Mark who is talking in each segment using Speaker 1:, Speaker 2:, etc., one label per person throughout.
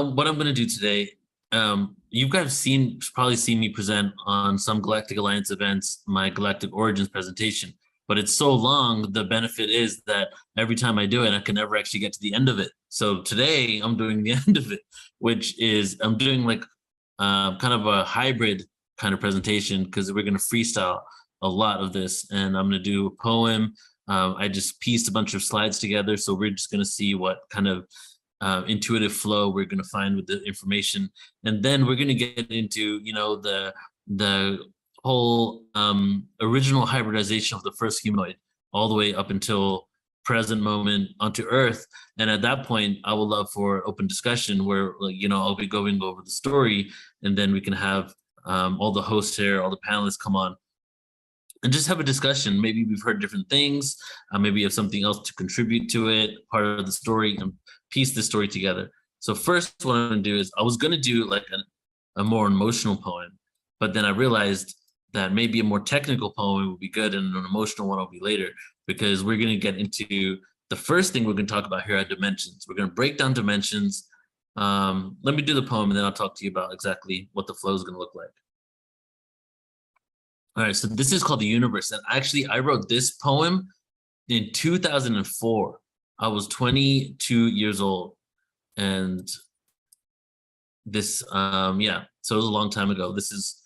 Speaker 1: What I'm going to do today, you guys have probably seen me present on some Galactic Alliance events, my Galactic Origins presentation, but it's so long, the benefit is that every time I do it, I can never actually get to the end of it. So today I'm doing the end of it, which is I'm doing like kind of a hybrid kind of presentation because we're going to freestyle a lot of this, and I'm going to do a poem. I just pieced a bunch of slides together, so we're just going to see what kind of intuitive flow we're going to find with the information, and then we're going to get into the whole original hybridization of the first humanoid all the way up until present moment onto Earth. And at that point, I would love for open discussion where I'll be going over the story, and then we can have all the hosts here, all the panelists come on and just have a discussion. Maybe we've heard different things. Maybe you have something else to contribute to it, part of the story, and piece the story together. So first, what I'm going to do is I was going to do like a more emotional poem, but then I realized that maybe a more technical poem would be good and an emotional one will be later, because we're going to get into the first thing we're going to talk about here are dimensions. We're going to break down dimensions. Let me do the poem and then I'll talk to you about exactly what the flow is going to look like. All right, so this is called The Universe. And actually, I wrote this poem in 2004. I was 22 years old. And this, so it was a long time ago. This is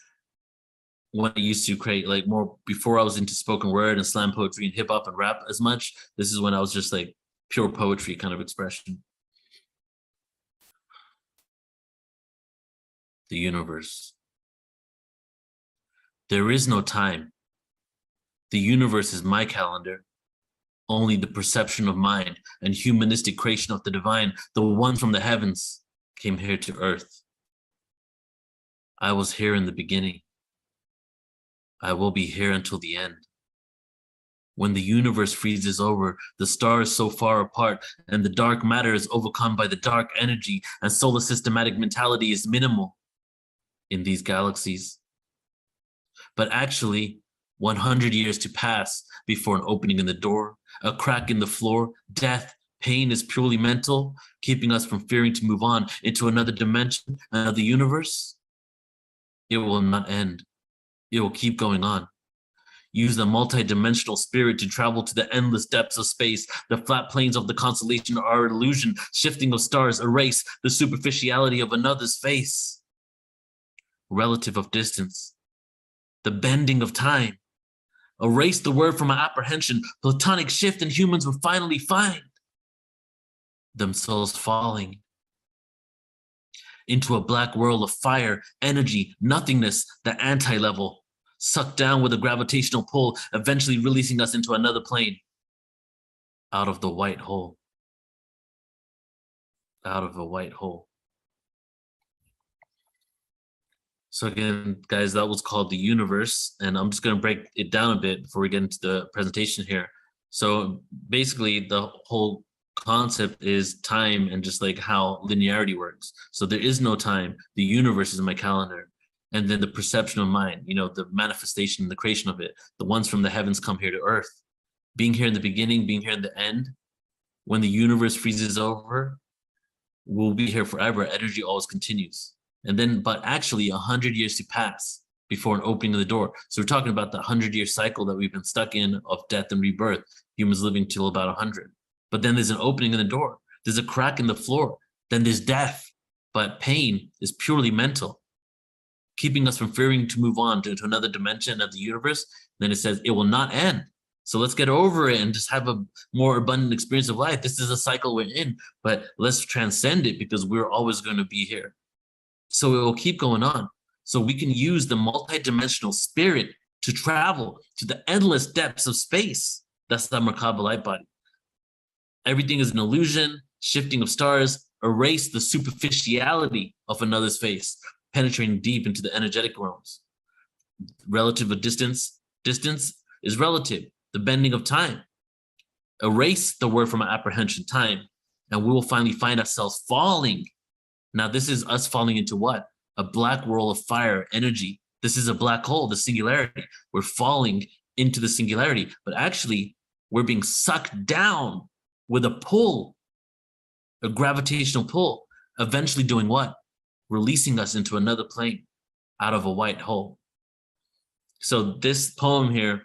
Speaker 1: when I used to create like more before I was into spoken word and slam poetry and hip hop and rap as much. This is when I was just like pure poetry kind of expression. The universe. There is no time. The universe is my calendar. Only the perception of mind and humanistic creation of the divine, the one from the heavens, came here to earth. I was here in the beginning. I will be here until the end. When the universe freezes over, the stars so far apart, and the dark matter is overcome by the dark energy, and solar systematic mentality is minimal in these galaxies. But actually, 100 years to pass before an opening in the door, a crack in the floor, death, pain is purely mental, keeping us from fearing to move on into another dimension, another universe. It will not end. It will keep going on. Use the multi-dimensional spirit to travel to the endless depths of space. The flat planes of the constellation are an illusion. Shifting of stars erase the superficiality of another's face. Relative of distance. The bending of time. Erase the word from my apprehension. Platonic shift and humans will finally find themselves falling into a black whirl of fire, energy, nothingness, the anti-level, sucked down with a gravitational pull, eventually releasing us into another plane. Out of the white hole. Out of a white hole. So again, guys, that was called The Universe, and I'm just going to break it down a bit before we get into the presentation here. So basically, the whole concept is time and just like how linearity works. So there is no time. The universe is in my calendar. And then the perception of mind, the manifestation, the creation of it, the ones from the heavens come here to earth. Being here in the beginning, being here in the end. When the universe freezes over, we'll be here forever. Energy always continues. And then, but actually 100 years to pass before an opening of the door. So we're talking about the 100-year cycle that we've been stuck in of death and rebirth, humans living till about 100. But then there's an opening in the door. There's a crack in the floor. Then there's death. But pain is purely mental, keeping us from fearing to move on to another dimension of the universe. Then it says it will not end. So let's get over it and just have a more abundant experience of life. This is a cycle we're in, but let's transcend it because we're always going to be here. So it will keep going on. So we can use the multidimensional spirit to travel to the endless depths of space. That's the Merkaba light body. Everything is an illusion, shifting of stars, erase the superficiality of another's face, penetrating deep into the energetic realms. Relative of distance is relative, the bending of time. Erase the word from our apprehension, time, and we will finally find ourselves falling. Now, this is us falling into what? A black whirl of fire, energy. This is a black hole, the singularity. We're falling into the singularity, but actually, we're being sucked down with a pull, a gravitational pull. eventually doing what? Releasing us into another plane out of a white hole. So this poem here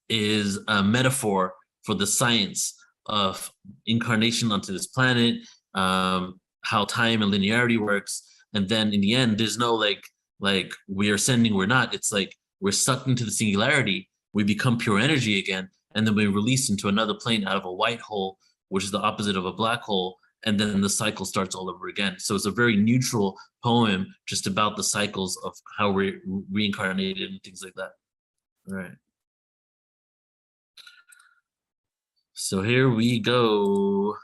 Speaker 1: is a metaphor for the science of incarnation onto this planet, how time and linearity works. And then in the end, there's no like we are ascending, we're not. It's like we're sucked into the singularity, we become pure energy again, and then we're released into another plane out of a white hole, which is the opposite of a black hole. And then the cycle starts all over again. So it's a very neutral poem just about the cycles of how we're reincarnated and things like that. All right. So here we go.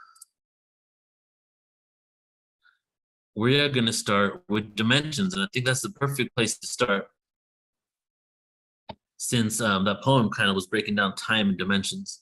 Speaker 1: We are going to start with dimensions, and I think that's the perfect place to start, since that poem kind of was breaking down time and dimensions.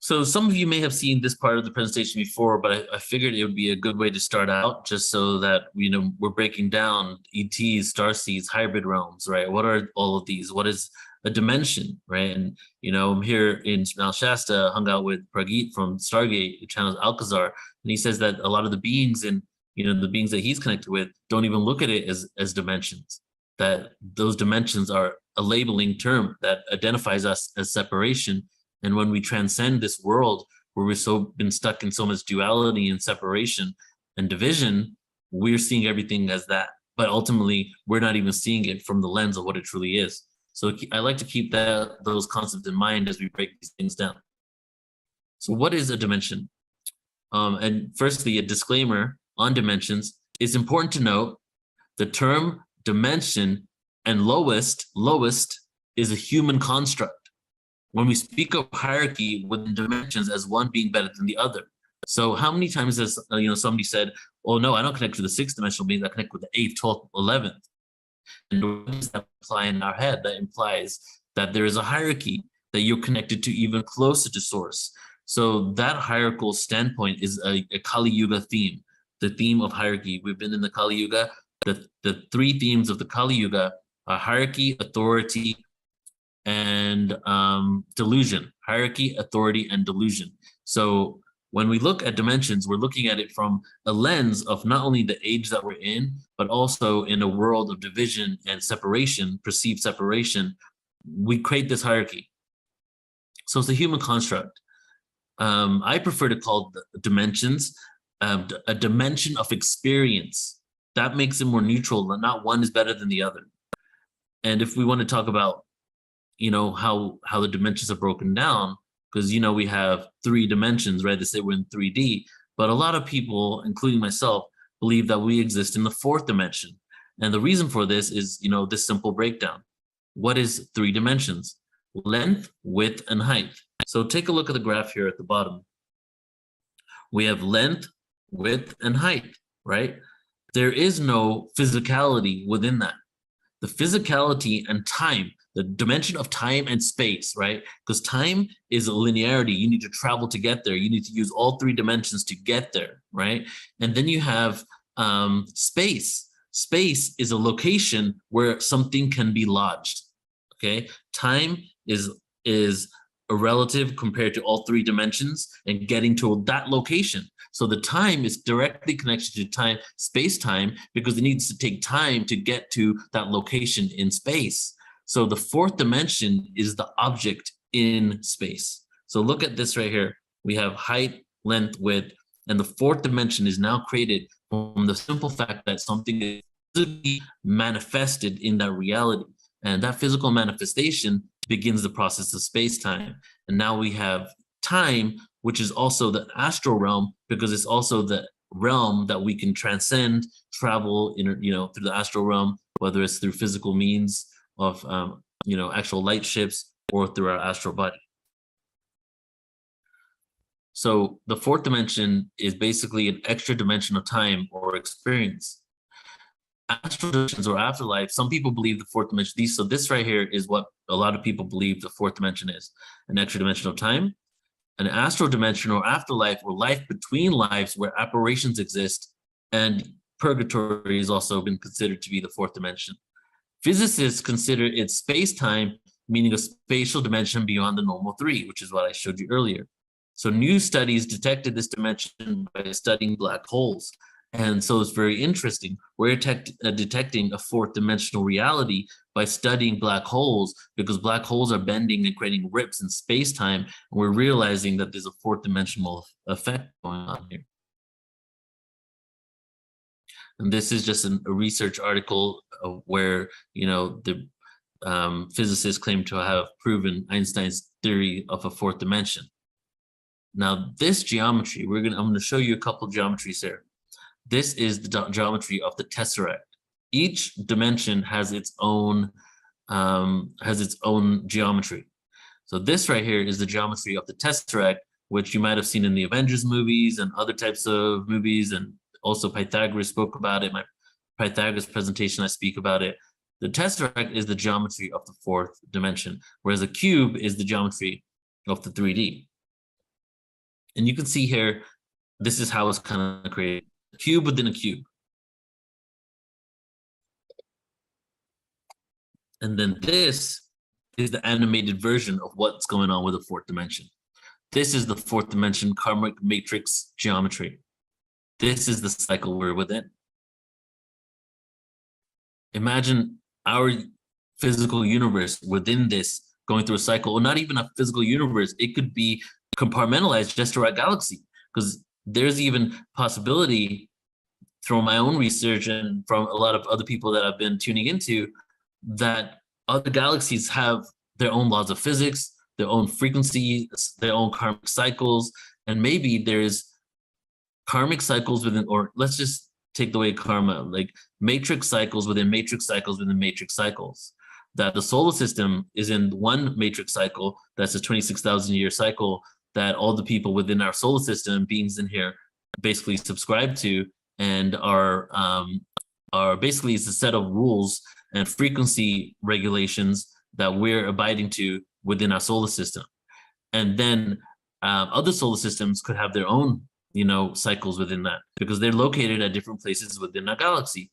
Speaker 1: So some of you may have seen this part of the presentation before, but I figured it would be a good way to start out, just so that we're breaking down ETs, starseeds, hybrid realms, right? What are all of these? What is a dimension, right? And I'm here in Mount Shasta, hung out with Pragit from Stargate, who channels Alcazar, and he says that a lot of the beings and the beings that he's connected with don't even look at it as dimensions. That those dimensions are a labeling term that identifies us as separation. And when we transcend this world where we've been stuck in so much duality and separation and division, we're seeing everything as that. But ultimately, we're not even seeing it from the lens of what it truly is. So I like to keep those concepts in mind as we break these things down. So what is a dimension? And firstly, a disclaimer on dimensions. It's important to note the term dimension and lowest is a human construct. When we speak of hierarchy within dimensions as one being better than the other. So how many times has somebody said, oh no, I don't connect to the 6th dimensional beings, I connect with the 8th, 12th, 11th. And what does that imply in our head? That implies that there is a hierarchy, that you're connected to even closer to source. So that hierarchical standpoint is a Kali Yuga theme, the theme of hierarchy. We've been in the Kali Yuga. The 3 themes of the Kali Yuga are hierarchy, authority, and delusion. Hierarchy, authority, and delusion. So when we look at dimensions, we're looking at it from a lens of not only the age that we're in, but also in a world of division and separation, perceived separation. We create this hierarchy. So it's a human construct. I prefer to call dimensions a dimension of experience. That makes it more neutral. Not one is better than the other. And if we want to talk about how the dimensions are broken down, because we have 3 dimensions, right? They say we're in 3D, but a lot of people, including myself, believe that we exist in the 4th dimension. And the reason for this is this simple breakdown. What is 3 dimensions? Length, width, and height. So take a look at the graph here at the bottom. We have length, width, and height, right? There is no physicality within that. The physicality and time, the dimension of time and space, right? Because time is a linearity. You need to travel to get there. You need to use all 3 dimensions to get there, right? And then you have space. Space is a location where something can be lodged, okay? Time is a relative compared to all 3 dimensions and getting to that location. So the time is directly connected to time, space-time, because it needs to take time to get to that location in space. So the 4th dimension is the object in space. So look at this right here. We have height, length, width, and the 4th dimension is now created from the simple fact that something is physically manifested in that reality. And that physical manifestation begins the process of space-time. And now we have time, which is also the astral realm, because it's also the realm that we can transcend, travel through the astral realm, whether it's through physical means of actual light ships or through our astral body. So the 4th dimension is basically an extra dimension of time or experience. Astral dimensions or afterlife, some people believe the 4th dimension. So this right here is what a lot of people believe the 4th dimension is: an extra dimension of time, an astral dimension or afterlife, or life between lives where apparitions exist, and purgatory has also been considered to be the 4th dimension. Physicists consider it space-time, meaning a spatial dimension beyond the normal 3, which is what I showed you earlier. So new studies detected this dimension by studying black holes. And so it's very interesting. We're detecting a fourth dimensional reality by studying black holes, because black holes are bending and creating rips in space-time. And we're realizing that there's a fourth dimensional effect going on here. And this is just a research article where, the physicists claim to have proven Einstein's theory of a fourth dimension. Now, this geometry, I'm going to show you a couple of geometries here. This is the geometry of the tesseract. Each dimension has its own geometry. So this right here is the geometry of the tesseract, which you might have seen in the Avengers movies and other types of movies, and also Pythagoras spoke about it. My Pythagoras presentation, I speak about it. The tesseract is the geometry of the fourth dimension, whereas a cube is the geometry of the 3D. And you can see here, this is how it's kind of created. A cube within a cube. And then this is the animated version of what's going on with the fourth dimension. This is the fourth dimension karmic matrix geometry. This is the cycle we're within. Imagine our physical universe within this going through a cycle, or not even a physical universe. It could be compartmentalized just to our galaxy, because there's even possibility from my own research and from a lot of other people that I've been tuning into, that other galaxies have their own laws of physics, their own frequencies, their own karmic cycles, and maybe there's karmic cycles within, or let's just take the way karma, like matrix cycles within matrix cycles within matrix cycles. That the solar system is in one matrix cycle, that's a 26,000 year cycle that all the people within our solar system, beings in here, basically subscribe to, and are basically it's a set of rules and frequency regulations that we're abiding to within our solar system. And then other solar systems could have their own, cycles within that, because they're located at different places within our galaxy.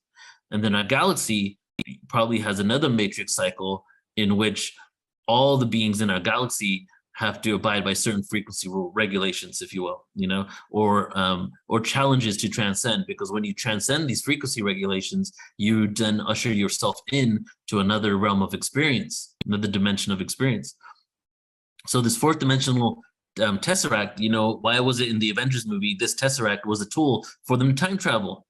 Speaker 1: And then our galaxy probably has another matrix cycle in which all the beings in our galaxy have to abide by certain frequency rule regulations, if you will, or challenges to transcend, because when you transcend these frequency regulations, you then usher yourself in to another realm of experience, another dimension of experience. So this fourth dimensional tesseract, why was it in the Avengers movie? This tesseract was a tool for them to time travel,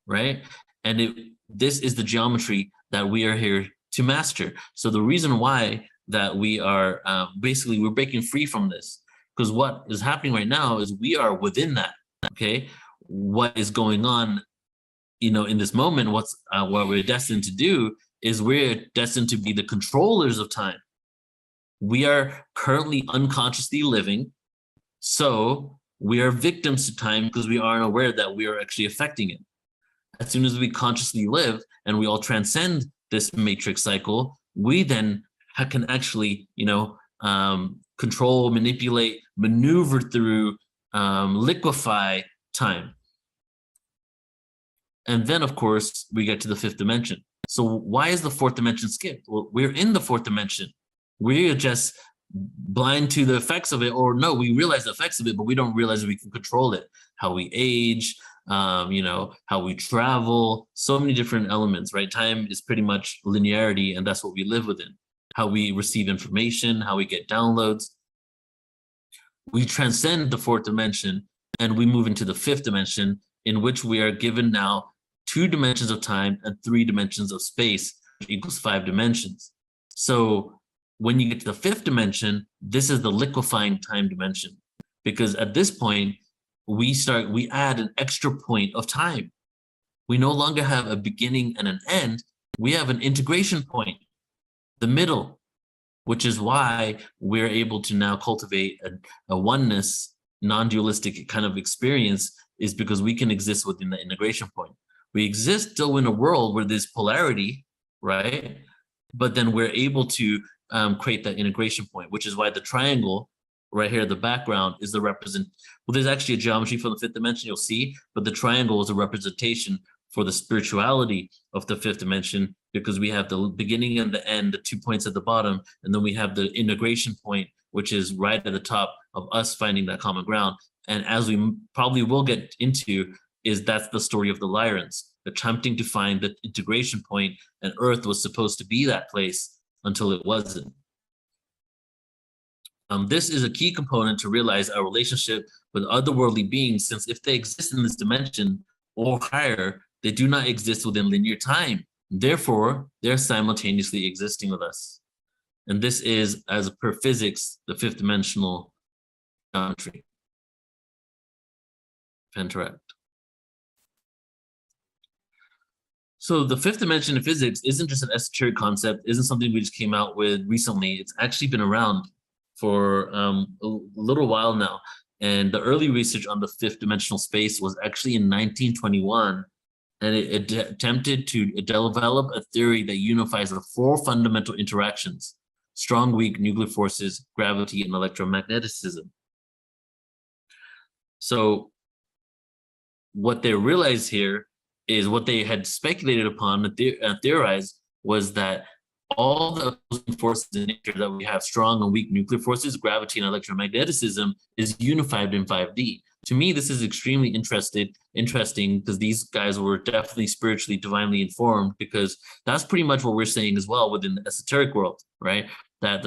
Speaker 1: right? And this is the geometry that we are here to master. So the reason why that we are we're breaking free from this, because what is happening right now is we are within that. Okay, what is going on, in this moment? What we're destined to do is we're destined to be the controllers of time. We are currently unconsciously living, so we are victims to time because we aren't aware that we are actually affecting it. As soon as we consciously live and we all transcend this matrix cycle, we then can actually, control, manipulate, maneuver through, liquefy time. And then, of course, we get to the fifth dimension. So why is the fourth dimension skipped? Well, we're in the fourth dimension. We're just blind to the effects of it, or no, we realize the effects of it, but we don't realize we can control it. How we age, how we travel, so many different elements, right? Time is pretty much linearity, and that's what we live within. How we receive information, how we get downloads. We transcend the fourth dimension and we move into the fifth dimension, in which we are given now 2 dimensions of time and 3 dimensions of space, which equals 5 dimensions. So when you get to the fifth dimension, this is the liquefying time dimension, because at this point, we add an extra point of time. We no longer have a beginning and an end. We have an integration point, the middle, which is why we're able to now cultivate a oneness, non-dualistic kind of experience, is because we can exist within the integration point. We exist still in a world where there's polarity, right? But then we're able to create that integration point, which is why the triangle right here in the background is the well, there's actually a geometry from the fifth dimension you'll see, but the triangle is a representation for the spirituality of the fifth dimension, because we have the beginning and the end, the 2 points at the bottom, and then we have the integration point, which is right at the top of us finding that common ground. And as we probably will get into, is that's the story of the Lyrans, attempting to find the integration point, and Earth was supposed to be that place until it wasn't. This is a key component to realize our relationship with otherworldly beings, since if they exist in this dimension or higher, they do not exist within linear time. Therefore, they're simultaneously existing with us. And this is, as per physics, the fifth dimensional geometry. Pentarat. So the fifth dimension in physics isn't just an esoteric concept, isn't something we just came out with recently. It's actually been around for a little while now. And the early research on the fifth dimensional space was actually in 1921. And it attempted to develop a theory that unifies the four fundamental interactions: strong, weak, nuclear forces, gravity, and electromagnetism. So what they realized here is what they had speculated upon and theorized was that all the opposing forces in nature that we have, strong and weak nuclear forces, gravity, and electromagnetism, is unified in 5D. To me, this is extremely interesting because these guys were definitely spiritually, divinely informed, because that's pretty much what we're saying as well within the esoteric world, right? That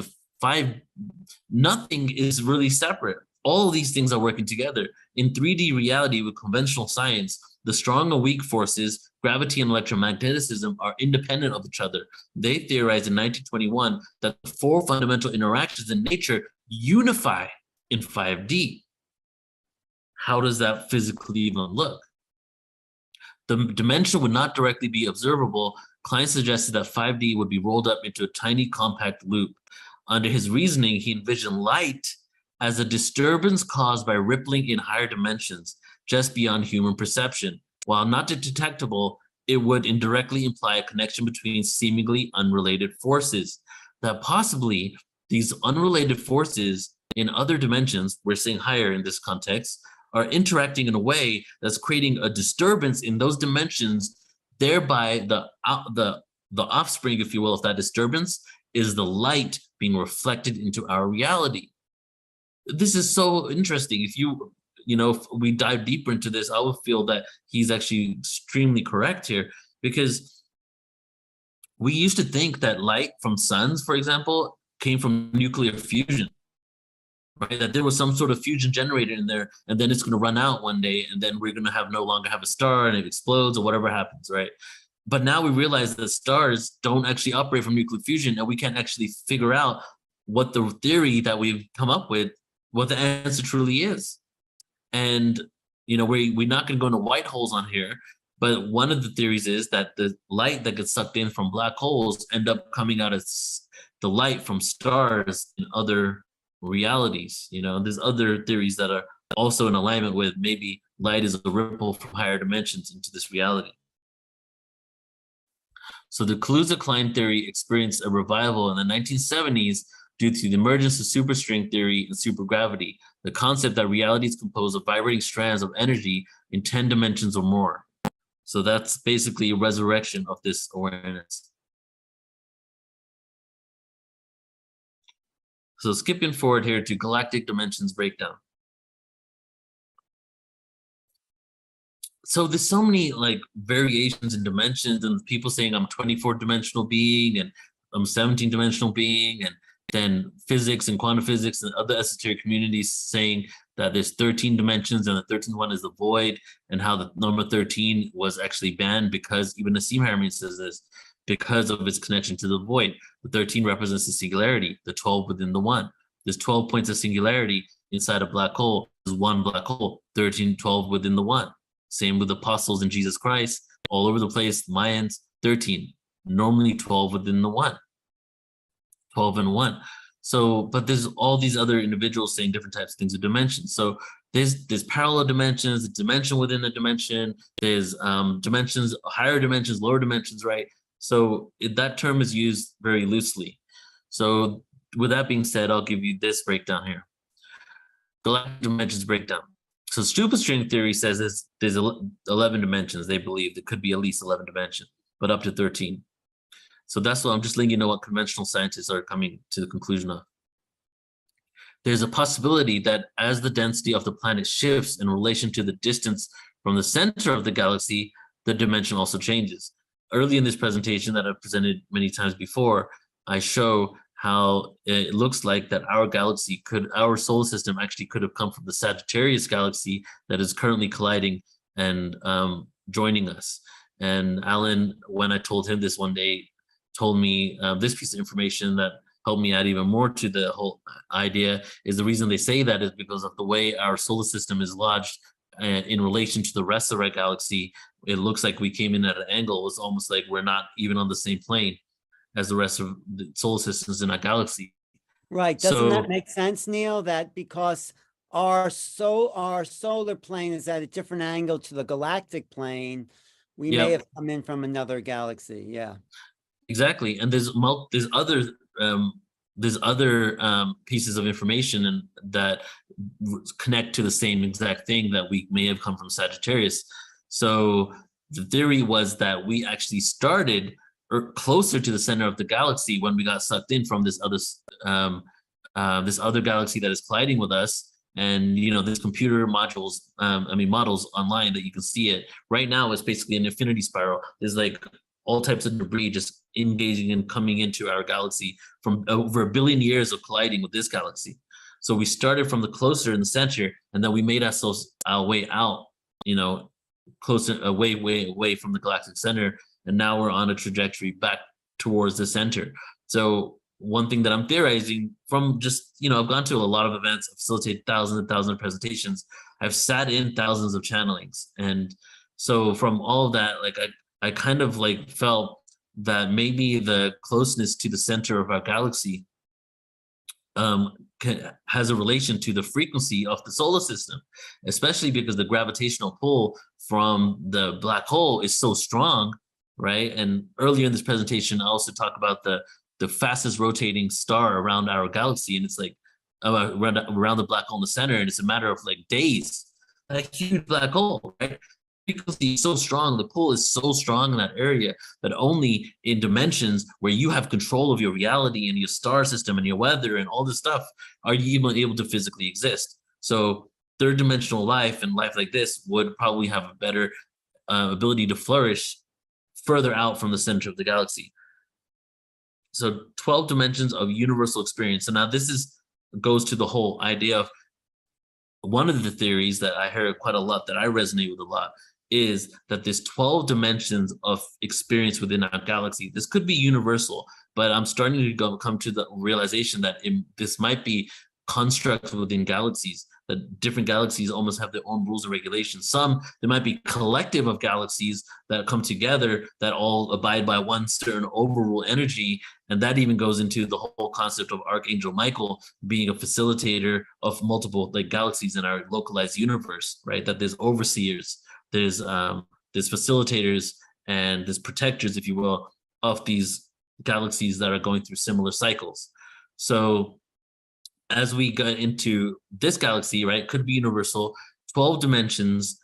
Speaker 1: nothing is really separate. All of these things are working together. In 3D reality with conventional science, the strong and weak forces, gravity and electromagnetism, are independent of each other. They theorized in 1921 that the four fundamental interactions in nature unify in 5D. How does that physically even look? The dimension would not directly be observable. Klein suggested that 5D would be rolled up into a tiny compact loop. Under his reasoning, he envisioned light as a disturbance caused by rippling in higher dimensions, just beyond human perception. While not detectable, it would indirectly imply a connection between seemingly unrelated forces. That possibly these unrelated forces in other dimensions, we're saying higher in this context, are interacting in a way that's creating a disturbance in those dimensions, thereby the offspring, if you will, of that disturbance is the light being reflected into our reality. This is so interesting. If we dive deeper into this, I would feel that he's actually extremely correct here, because we used to think that light from suns, for example, came from nuclear fusion, right? That there was some sort of fusion generator in there, and then it's going to run out one day, and then we're going to no longer have a star, and it explodes or whatever happens, right? But now we realize that stars don't actually operate from nuclear fusion, and we can't actually figure out what the theory that we've come up with, what the answer truly is. And we're not going to go into white holes on here, but one of the theories is that the light that gets sucked in from black holes end up coming out as the light from stars in other realities. There's other theories that are also in alignment with maybe light is a ripple from higher dimensions into this reality. So the Kaluza-Klein theory experienced a revival in the 1970s due to the emergence of superstring theory and supergravity, the concept that reality is composed of vibrating strands of energy in 10 dimensions or more. So that's basically a resurrection of this awareness. So skipping forward here to galactic dimensions breakdown. So there's so many variations in dimensions, and people saying I'm 24-dimensional being and I'm 17-dimensional being, and then physics and quantum physics and other esoteric communities saying that there's 13 dimensions and the 13th one is the void, and how the number 13 was actually banned because even Nassim Haramein says this, because of its connection to the void. The 13 represents the singularity, the 12 within the one. There's 12 points of singularity inside a black hole. There's one black hole, 13, 12 within the one. Same with apostles in Jesus Christ, all over the place. Mayans, 13, normally 12 within the one. 12 and 1. So, but there's all these other individuals saying different types of things of dimensions. So there's parallel dimensions, a dimension within a dimension, there's dimensions, higher dimensions, lower dimensions, right? So that term is used very loosely. So with that being said, I'll give you this breakdown here. Galactic dimensions breakdown. So superstring theory says there's 11 dimensions. They believe there could be at least 11 dimensions, but up to 13. So that's what I'm just letting you know what conventional scientists are coming to the conclusion of. There's a possibility that as the density of the planet shifts in relation to the distance from the center of the galaxy, the dimension also changes. Early in this presentation that I've presented many times before, I show how it looks like that our solar system actually could have come from the Sagittarius galaxy that is currently colliding and joining us. And Alan, when I told him this one day, told me this piece of information that helped me add even more to the whole idea. Is the reason they say that is because of the way our solar system is lodged in relation to the rest of our galaxy. It looks like we came in at an angle. It's almost like we're not even on the same plane as the rest of the solar systems in our galaxy.
Speaker 2: Right. Doesn't that make sense, Neil? That because our solar plane is at a different angle to the galactic plane, we may have come in from another galaxy. Yeah.
Speaker 1: Exactly. And there's other pieces of information and that connect to the same exact thing, that we may have come from Sagittarius. So the theory was that we actually started closer to the center of the galaxy when we got sucked in from this other galaxy that is colliding with us. And this computer models online that you can see it right now is basically an infinity spiral. There's like all types of debris just engaging and coming into our galaxy from over 1 billion years of colliding with this galaxy. So we started from the closer in the center, and then we made ourselves our way out, closer, away from the galactic center. And now we're on a trajectory back towards the center. So one thing that I'm theorizing from just, I've gone to a lot of events, I've facilitated thousands and thousands of presentations. I've sat in thousands of channelings. And so from all of that, like I kind of like felt that maybe the closeness to the center of our galaxy has a relation to the frequency of the solar system, especially because the gravitational pull from the black hole is so strong, right? And earlier in this presentation, I also talk about the fastest rotating star around our galaxy, and it's like around the black hole in the center, and it's a matter of like days. A huge black hole, right? Frequency is so strong, the pull is so strong in that area that only in dimensions where you have control of your reality and your star system and your weather and all this stuff are you even able to physically exist. So third dimensional life and life like this would probably have a better ability to flourish further out from the center of the galaxy. So 12 dimensions of universal experience. So now this goes to the whole idea of one of the theories that I heard quite a lot, that I resonate with a lot, is that there's 12 dimensions of experience within our galaxy. This could be universal, but I'm starting to come to the realization that this might be constructs within galaxies, that different galaxies almost have their own rules and regulations. There might be collective of galaxies that come together that all abide by one certain overrule energy. And that even goes into the whole concept of Archangel Michael being a facilitator of multiple galaxies in our localized universe, right? That there's overseers, there's facilitators, and there's protectors, if you will, of these galaxies that are going through similar cycles. So as we get into this galaxy, right, could be universal, 12 dimensions.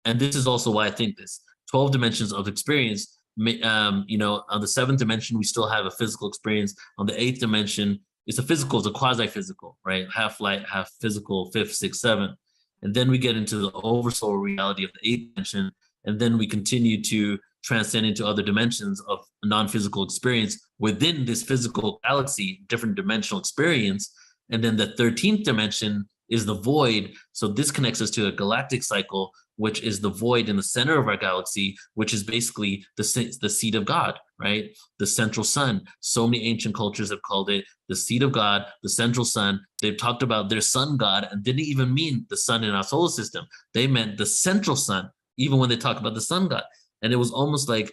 Speaker 1: And this is also why I think this 12 dimensions of experience, on the 7th dimension, we still have a physical experience. On the 8th dimension, it's a quasi-physical, right? Half light, half physical, 5th, 6th, 7th. And then we get into the oversoul reality of the 8th dimension. And then we continue to transcend into other dimensions of non-physical experience within this physical galaxy, different dimensional experience. And then the 13th dimension is the void. So this connects us to a galactic cycle, which is the void in the center of our galaxy, which is basically the seat of God, right? The central sun. So many ancient cultures have called it the seat of God, the central sun. They've talked about their sun god and didn't even mean the sun in our solar system. They meant the central sun, even when they talk about the sun god. And it was almost like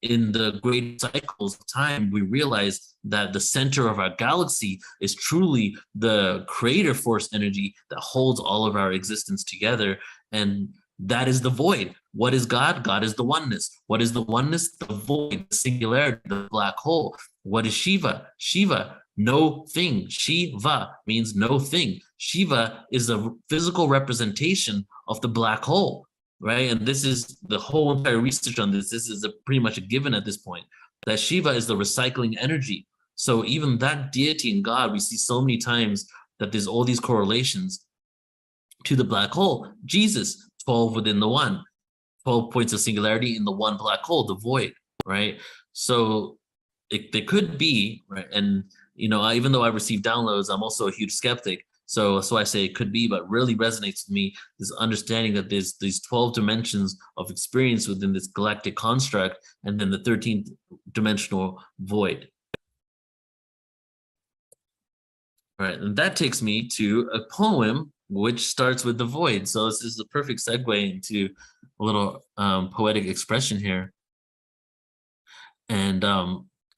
Speaker 1: in the great cycles of time, we realize that the center of our galaxy is truly the creator force energy that holds all of our existence together. And That is the void. What is God? God is the oneness. What is the oneness? The void, the singularity, the black hole. What is Shiva? Shiva, no thing. Shiva means no thing. Shiva is a physical representation of the black hole, right? And this is the whole entire research on this. This is pretty much a given at this point, that Shiva is the recycling energy. So even that deity in God, we see so many times that there's all these correlations to the black hole. Jesus, 12 within the one, 12 points of singularity in the one black hole, the void, right? So there could be, right? And, you know, even though I receive downloads, I'm also a huge skeptic. So that's why I say it could be, but really resonates with me, this understanding that there's these 12 dimensions of experience within this galactic construct, and then the 13th dimensional void. Right, and that takes me to a poem which starts with the void. So this is a perfect segue into a little poetic expression here. And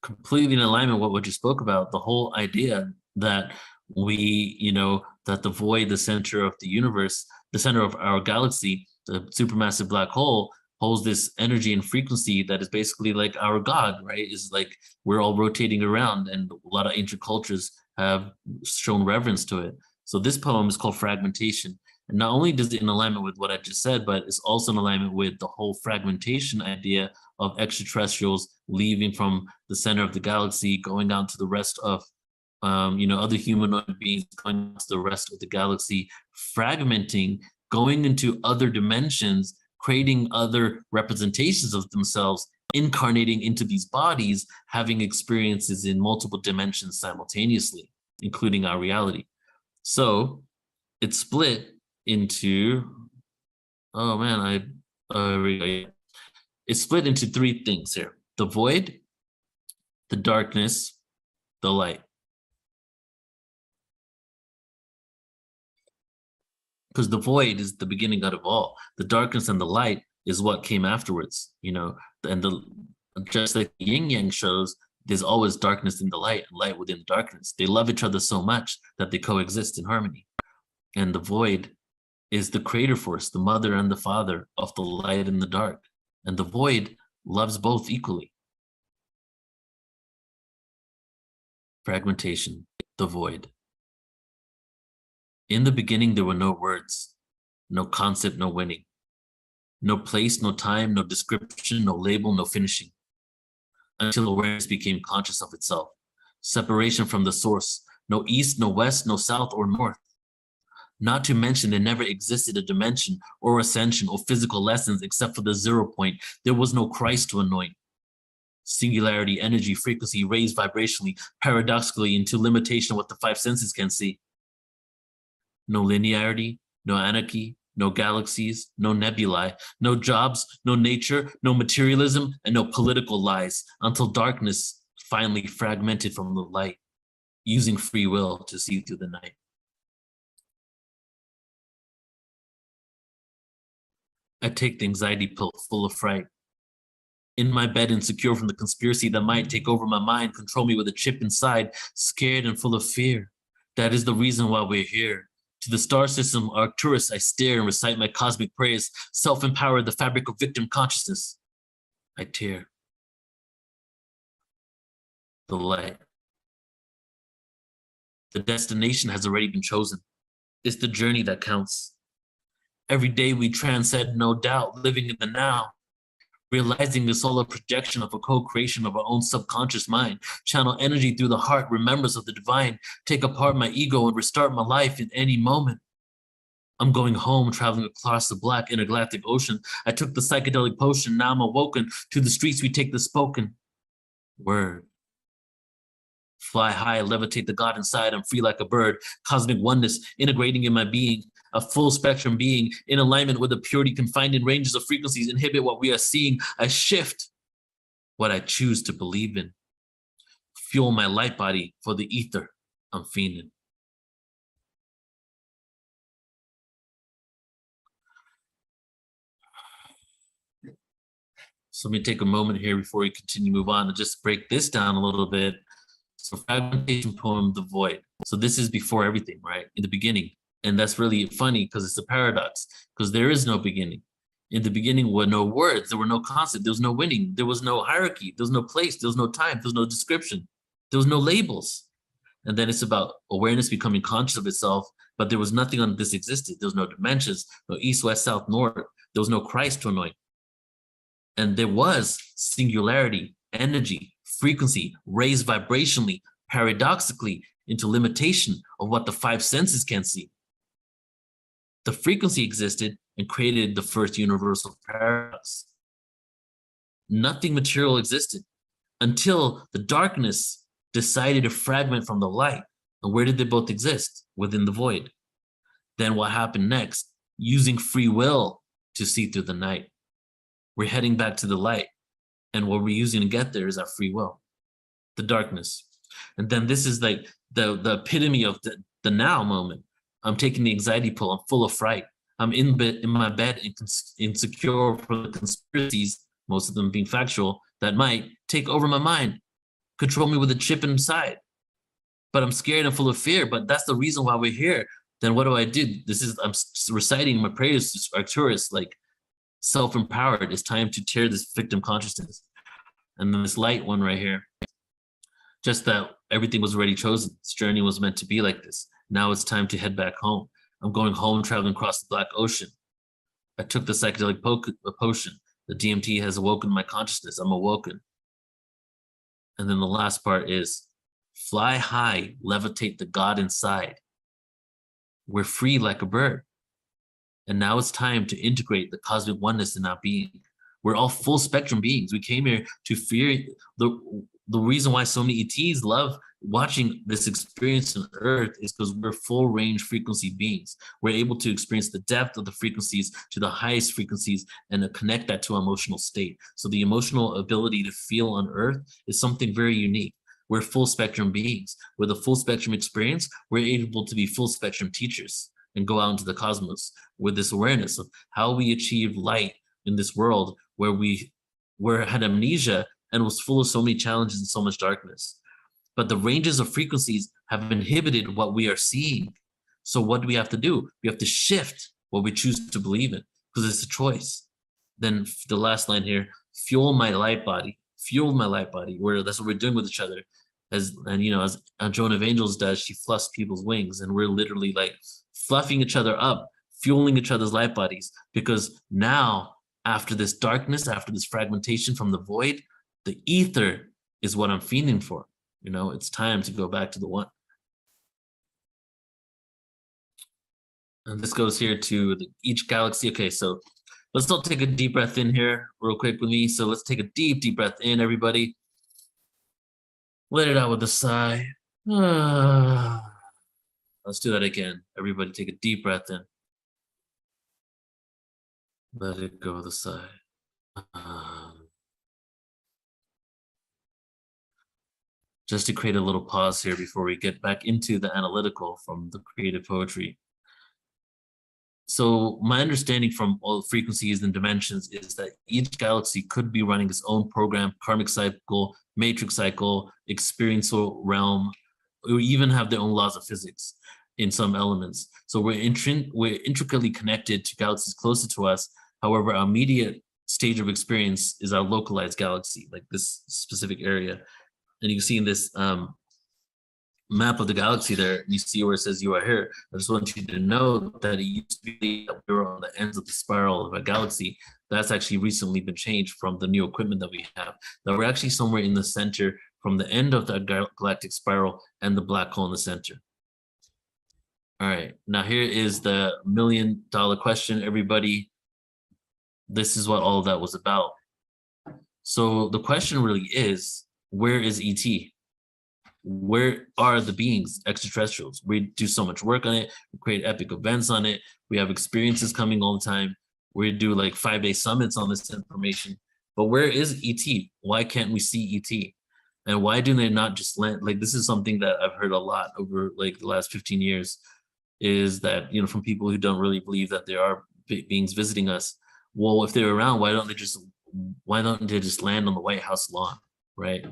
Speaker 1: completely in alignment with what you spoke about, the whole idea that we, you know, that the void, the center of the universe, the center of our galaxy, the supermassive black hole, holds this energy and frequency that is basically like our God, right? Is like we're all rotating around, and a lot of ancient cultures have shown reverence to it. So this poem is called Fragmentation. And not only does it in alignment with what I just said, but it's also in alignment with the whole fragmentation idea of extraterrestrials leaving from the center of the galaxy, going out to the rest of, you know, other humanoid beings, going to the rest of the galaxy, fragmenting, going into other dimensions, creating other representations of themselves, incarnating into these bodies, having experiences in multiple dimensions simultaneously, including our reality. So it's split into, oh man, it's split into three things here: the void, the darkness, the light. Because the void is the beginning of all. The darkness and the light is what came afterwards, you know, and just like the yin yang shows, there's always darkness in the light and light within the darkness. They love each other so much that they coexist in harmony. And the void is the creator force, the mother and the father of the light and the dark. And the void loves both equally. Fragmentation, the void. In the beginning, there were no words, no concept, no winning, no place, no time, no description, no label, no finishing, until awareness became conscious of itself. Separation from the source, no east, no west, no south or north. Not to mention there never existed a dimension or ascension or physical lessons except for the 0 point. There was no Christ to anoint. Singularity, energy, frequency raised vibrationally, paradoxically into limitation of what the five senses can see. No linearity, no anarchy, no galaxies, no nebulae, no jobs, no nature, no materialism, and no political lies, until darkness finally fragmented from the light, using free will to see through the night. I take the anxiety pill full of fright. In my bed, insecure from the conspiracy that might take over my mind, control me with a chip inside, scared and full of fear. That is the reason why we're here. To the star system, Arcturus, I stare and recite my cosmic prayers, self-empowered, the fabric of victim consciousness. I tear. The light. The destination has already been chosen. It's the journey that counts. Every day we transcend, no doubt, living in the now, realizing the solar projection of a co-creation of our own subconscious mind, channel energy through the heart, remembrance of the divine, take apart my ego and restart my life in any moment. I'm going home, traveling across the black intergalactic ocean. I took the psychedelic potion, now I'm awoken. To the streets we take the spoken word. Fly high, levitate the God inside, I'm free like a bird. Cosmic oneness, integrating in my being. A full spectrum being, in alignment with the purity confined in ranges of frequencies, inhibit what we are seeing. I shift what I choose to believe in. Fuel my light body for the ether I'm fiending. So let me take a moment here before we continue to move on and just break this down a little bit. So fragmentation poem, the void. So this is before everything, right? In the beginning. And that's really funny because it's a paradox, because there is no beginning. In the beginning were no words, there were no concept, there was no winning, there was no hierarchy, there was no place, there was no time, there was no description, there was no labels. And then it's about awareness becoming conscious of itself, but there was nothing on this existed. There was no dimensions, no east, west, south, north. There was no Christ to anoint. And there was singularity, energy, frequency, raised vibrationally, paradoxically into limitation of what the five senses can see. The frequency existed and created the first universal paradox. Nothing material existed until the darkness decided to fragment from the light. And where did they both exist? Within the void. Then what happened next? Using free will to see through the night. We're heading back to the light. And what we're using to get there is our free will, the darkness. And then this is like the epitome of the now moment. I'm taking the anxiety pill. I'm full of fright. I'm in my bed, insecure for the conspiracies, most of them being factual, that might take over my mind, control me with a chip inside. But I'm scared and full of fear, but that's the reason why we're here. Then what do? I'm reciting my prayers to Arcturus, like self-empowered. It's time to tear this victim consciousness. And then this light one right here, just that everything was already chosen. This journey was meant to be like this. Now it's time to head back home. I'm going home, traveling across the Black Ocean. I took the psychedelic potion. The DMT has awoken my consciousness. I'm awoken. And then the last part is fly high, levitate the God inside. We're free like a bird. And now it's time to integrate the cosmic oneness in our being. We're all full spectrum beings. We came here to fear. The reason why so many ETs love watching this experience on Earth is because we're full range frequency beings. We're able to experience the depth of the frequencies to the highest frequencies and to connect that to our emotional state. So the emotional ability to feel on Earth is something very unique. We're full spectrum beings. With a full spectrum experience, we're able to be full spectrum teachers and go out into the cosmos with this awareness of how we achieve light in this world where we had amnesia and was full of so many challenges and so much darkness. But the ranges of frequencies have inhibited what we are seeing. So what do we have to do? We have to shift what we choose to believe in, because it's a choice. Then the last line here, fuel my light body, where that's what we're doing with each other. As Joan of Angels does, she fluffs people's wings, and we're literally like fluffing each other up, fueling each other's light bodies, because now, after this darkness, after this fragmentation from the void, the ether is what I'm feeling for. It's time to go back to the one. And this goes here to each galaxy. Okay, so let's all take a deep breath in here real quick with me. So let's take a deep, deep breath in, everybody. Let it out with a sigh. Let's do that again. Everybody take a deep breath in. Let it go with a sigh. Just to create a little pause here before we get back into the analytical from the creative poetry. So my understanding from all frequencies and dimensions is that each galaxy could be running its own program, karmic cycle, matrix cycle, experiential realm, or even have their own laws of physics in some elements. So we're intricately connected to galaxies closer to us. However, our immediate stage of experience is our localized galaxy, like this specific area. And you can see in this map of the galaxy there, you see where it says you are here. I just want you to know that it used to be that we were on the ends of the spiral of a galaxy. That's actually recently been changed from the new equipment that we have. That we're actually somewhere in the center from the end of that galactic spiral and the black hole in the center. All right, now here is the $1 million question, everybody. This is what all of that was about. So the question really is, where is ET? Where are the beings, extraterrestrials? We do so much work on it. We create epic events on it. We have experiences coming all the time. We do like 5-day summits on this information. But where is ET? Why can't we see ET? And why do they not just land? Like, this is something that I've heard a lot over like the last 15 years, is that, from people who don't really believe that there are beings visiting us. Well, if they're around, why don't they just land on the White House lawn? Right?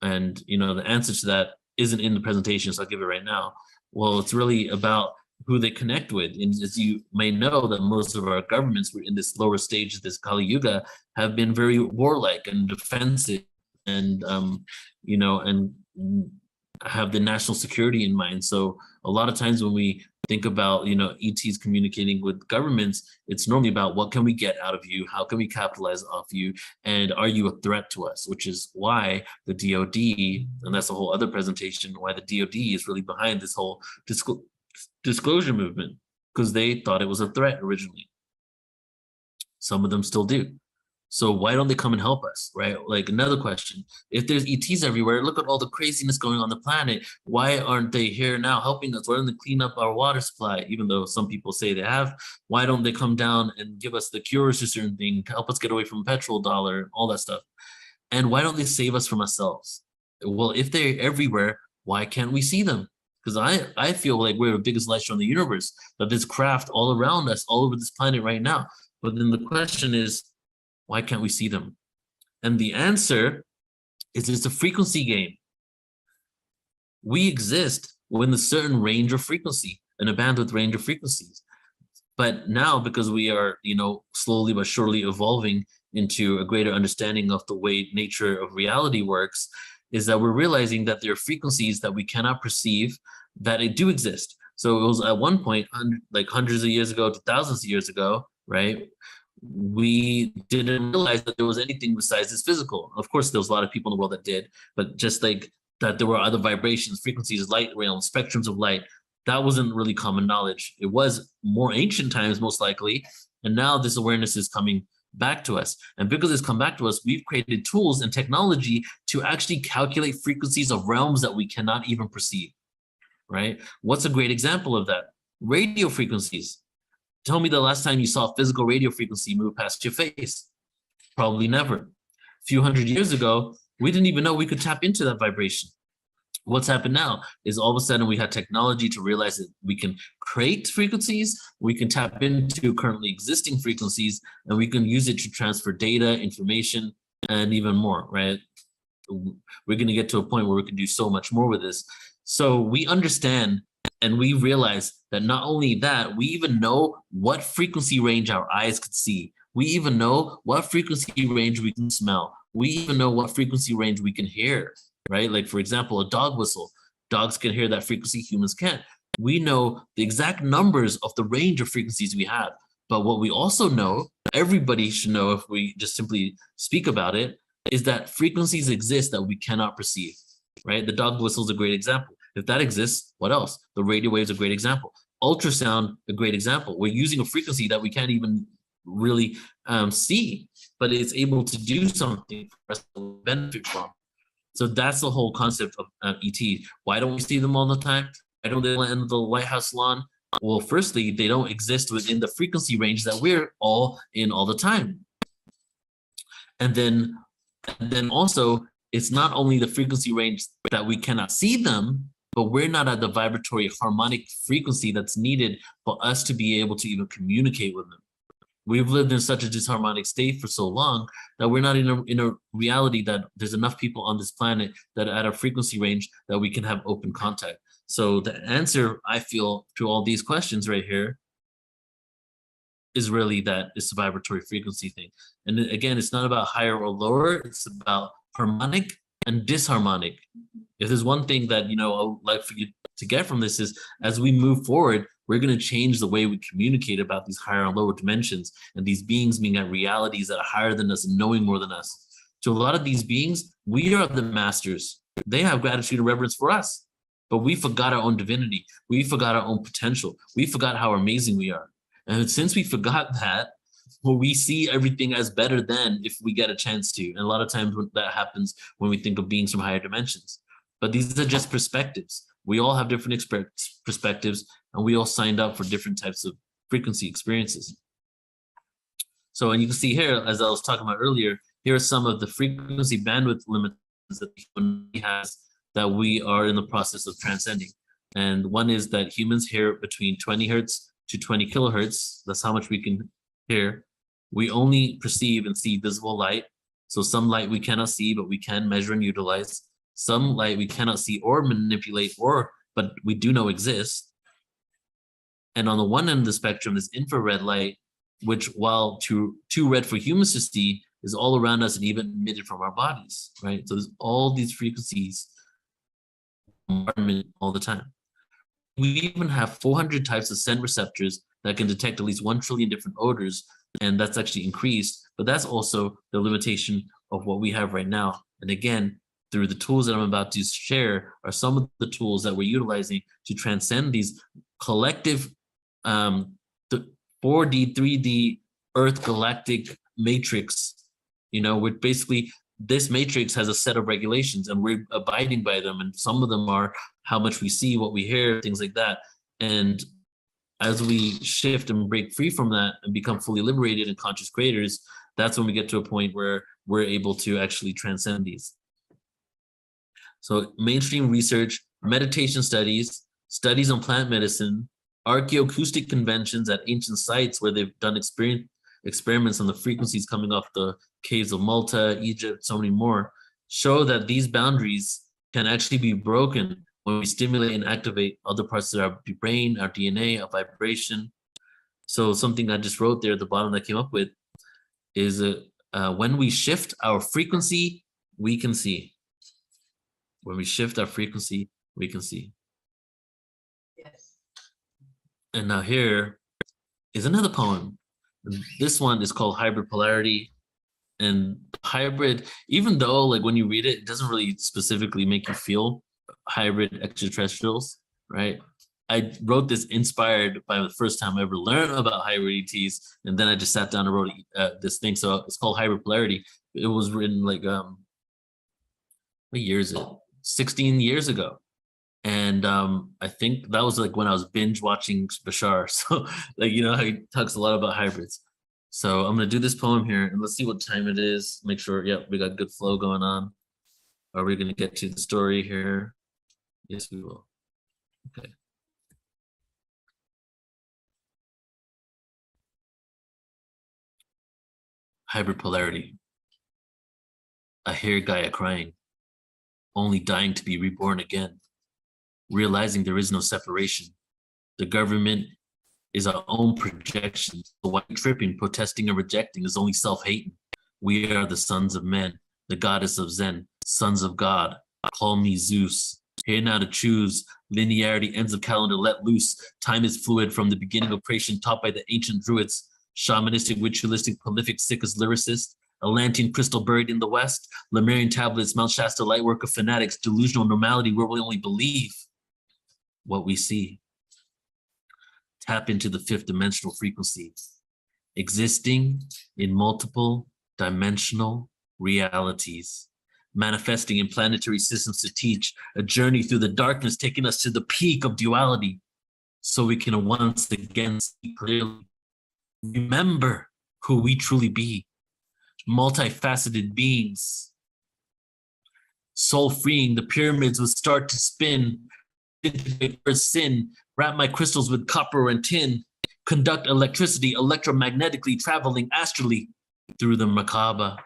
Speaker 1: And the answer to that isn't in the presentation, so I'll give it right now. Well, it's really about who they connect with. And as you may know, that most of our governments were in this lower stage of this Kali Yuga have been very warlike and defensive, and and have the national security in mind. So a lot of times when we think about ETs communicating with governments, it's normally about what can we get out of you, how can we capitalize off you, and are you a threat to us? Which is why the DoD, and that's a whole other presentation, why the DoD is really behind this whole disclosure movement, because they thought it was a threat originally. Some of them still do. So why don't they come and help us, right? Like, another question, if there's ETs everywhere, look at all the craziness going on the planet. Why aren't they here now helping us? Why don't they clean up our water supply? Even though some people say they have, why don't they come down and give us the cures to certain things, help us get away from petrol dollar, all that stuff? And why don't they save us from ourselves? Well, if they're everywhere, why can't we see them? Because I feel like we're the biggest light show in the universe, that there's craft all around us, all over this planet right now. But then the question is, why can't we see them? And the answer is it's a frequency game. We exist within a certain range of frequency, and a bandwidth range of frequencies. But now, because we are, slowly but surely evolving into a greater understanding of the way nature of reality works, is that we're realizing that there are frequencies that we cannot perceive, that it do exist. So it was at one point, like hundreds of years ago to thousands of years ago, right? We didn't realize that there was anything besides this physical. Of course, there was a lot of people in the world that did, but just like that, there were other vibrations, frequencies, light realms, spectrums of light. That wasn't really common knowledge. It was more ancient times, most likely. And now this awareness is coming back to us. And because it's come back to us, we've created tools and technology to actually calculate frequencies of realms that we cannot even perceive, right? What's a great example of that? Radio frequencies. Tell me the last time you saw a physical radio frequency move past your face. Probably never. A few hundred years ago, we didn't even know we could tap into that vibration. What's happened now is all of a sudden we had technology to realize that we can create frequencies, we can tap into currently existing frequencies, and we can use it to transfer data, information, and even more, right? We're going to get to a point where we can do so much more with this. So we understand and we realize that not only that, we even know what frequency range our eyes could see. We even know what frequency range we can smell. We even know what frequency range we can hear, right? Like, for example, a dog whistle. Dogs can hear that frequency, humans can't. We know the exact numbers of the range of frequencies we have. But what we also know, everybody should know if we just simply speak about it, is that frequencies exist that we cannot perceive, right? The dog whistle is a great example. If that exists, what else? The radio waves are a great example. Ultrasound, a great example. We're using a frequency that we can't even really see, but it's able to do something for us to benefit from. So that's the whole concept of ET. Why don't we see them all the time? Why don't they land on the White House lawn? Well, firstly, they don't exist within the frequency range that we're all in all the time. And then also, it's not only the frequency range that we cannot see them, but we're not at the vibratory harmonic frequency that's needed for us to be able to even communicate with them. We've lived in such a disharmonic state for so long that we're not in a reality that there's enough people on this planet that are at a frequency range that we can have open contact. So the answer, I feel, to all these questions right here is really that it's a vibratory frequency thing. And again, it's not about higher or lower, it's about harmonic and disharmonic. If there's one thing that, I would like for you to get from this is, as we move forward, we're going to change the way we communicate about these higher and lower dimensions, and these beings being at realities that are higher than us and knowing more than us. To a lot of these beings, we are the masters. They have gratitude and reverence for us, but we forgot our own divinity. We forgot our own potential. We forgot how amazing we are. And since we forgot that, well, we see everything as better than if we get a chance to. And a lot of times that happens when we think of beings from higher dimensions. But these are just perspectives. We all have different perspectives, and we all signed up for different types of frequency experiences. So, and you can see here, as I was talking about earlier, here are some of the frequency bandwidth limits that the human has that we are in the process of transcending. And one is that humans hear between 20 hertz to 20 kilohertz. That's how much we can hear. We only perceive and see visible light. So some light we cannot see, but we can measure and utilize. Some light we cannot see or manipulate, but we do know exists. And on the one end of the spectrum, this infrared light, which while too red for humans to see, is all around us and even emitted from our bodies, right? So there's all these frequencies all the time. We even have 400 types of scent receptors that can detect at least 1 trillion different odors, and that's actually increased, but that's also the limitation of what we have right now. And again, through the tools that I'm about to share are some of the tools that we're utilizing to transcend these collective 4D, 3D Earth galactic matrix. You know, we're basically, this matrix has a set of regulations and we're abiding by them. And some of them are how much we see, what we hear, things like that. And as we shift and break free from that and become fully liberated and conscious creators, that's when we get to a point where we're able to actually transcend these. So mainstream research, meditation studies, studies on plant medicine, archaeoacoustic conventions at ancient sites where they've done experiments on the frequencies coming off the caves of Malta, Egypt, so many more, show that these boundaries can actually be broken when we stimulate and activate other parts of our brain, our DNA, our vibration. So something I just wrote there at the bottom that I came up with is when we shift our frequency, we can see. When we shift our frequency, we can see.
Speaker 3: Yes.
Speaker 1: And now here is another poem. This one is called Hybrid Polarity. And hybrid, even though like when you read it, it doesn't really specifically make you feel hybrid extraterrestrials, right? I wrote this inspired by the first time I ever learned about hybrid ETs, and then I just sat down and wrote this thing. So it's called Hybrid Polarity. It was written like what year is it? 16 years ago. And I think that was like when I was binge watching Bashar. So like, you know, he talks a lot about hybrids. So I'm gonna do this poem here and let's see what time it is. Make sure, yep, we got good flow going on. Are we gonna get to the story here? Yes, we will. Okay. Hybrid polarity. I hear Gaia crying, only dying to be reborn again, realizing there is no separation. The government is our own projection. So why tripping, protesting, and rejecting is only self-hating. We are the sons of men, the goddess of Zen, sons of God. Call me Zeus. Here now to choose. Linearity, ends of calendar let loose. Time is fluid from the beginning of creation taught by the ancient druids. Shamanistic, ritualistic, prolific, sick as lyricist. Atlantean crystal buried in the west. Lemurian tablets, Mount Shasta lightwork of fanatics. Delusional normality where we only believe what we see. Tap into the fifth dimensional frequency, existing in multiple dimensional realities, manifesting in planetary systems to teach a journey through the darkness, taking us to the peak of duality so we can once again see clearly. Remember who we truly be, multifaceted beings. Soul freeing, the pyramids would start to spin, sin, wrap my crystals with copper and tin, conduct electricity electromagnetically traveling astrally through the Merkaba,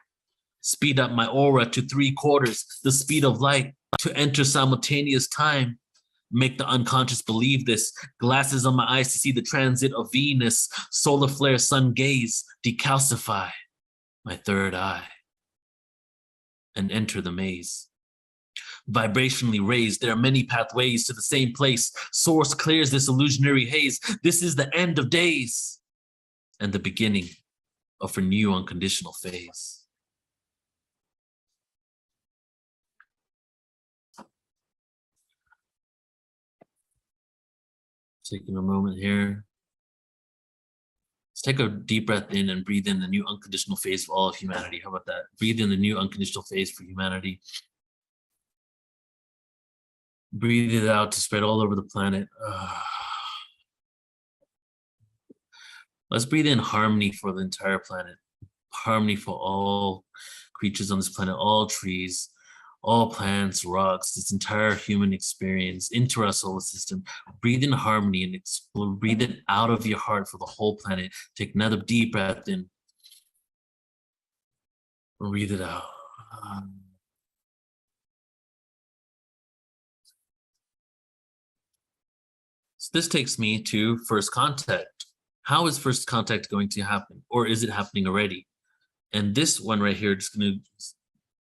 Speaker 1: speed up my aura to 3/4 the speed of light to enter simultaneous time, make the unconscious believe this, glasses on my eyes to see the transit of Venus, solar flare, sun gaze, decalcify my third eye, and enter the maze. Vibrationally raised, there are many pathways to the same place. Source clears this illusionary haze. This is the end of days and the beginning of a new unconditional phase. Taking a moment here. Let's take a deep breath in and breathe in the new unconditional phase for all of humanity. How about that? Breathe in the new unconditional phase for humanity. Breathe it out to spread all over the planet. Let's breathe in harmony for the entire planet. Harmony for all creatures on this planet, all trees, all plants, rocks, this entire human experience into our solar system. Breathe in harmony and explode. Breathe it out of your heart for the whole planet. Take another deep breath in. Breathe it out. Let's this takes me to first contact. How is first contact going to happen, or is it happening already? And this one right here, just going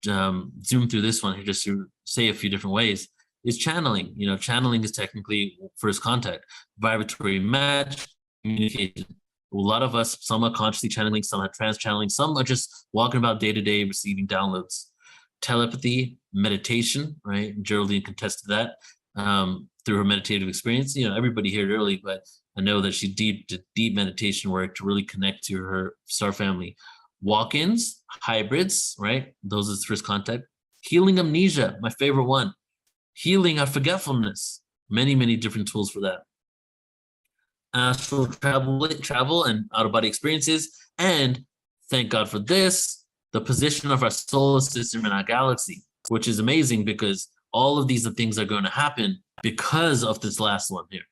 Speaker 1: to zoom through this one here just to say a few different ways, is channeling. You know, channeling is technically first contact, vibratory match, communication. A lot of us, some are consciously channeling, some are trans channeling, some are just walking about day to day receiving downloads. Telepathy, meditation, right? Geraldine contested that through her meditative experience. You know, everybody heard early, but I know that she did deep meditation work to really connect to her star family. Walk-ins, hybrids, right? Those is first contact. Healing amnesia, my favorite one. Healing our forgetfulness. Many, many different tools for that. Astral travel and out-of-body experiences. And thank God for this, the position of our solar system in our galaxy, which is amazing because all of these are things that are going to happen because of this last one here.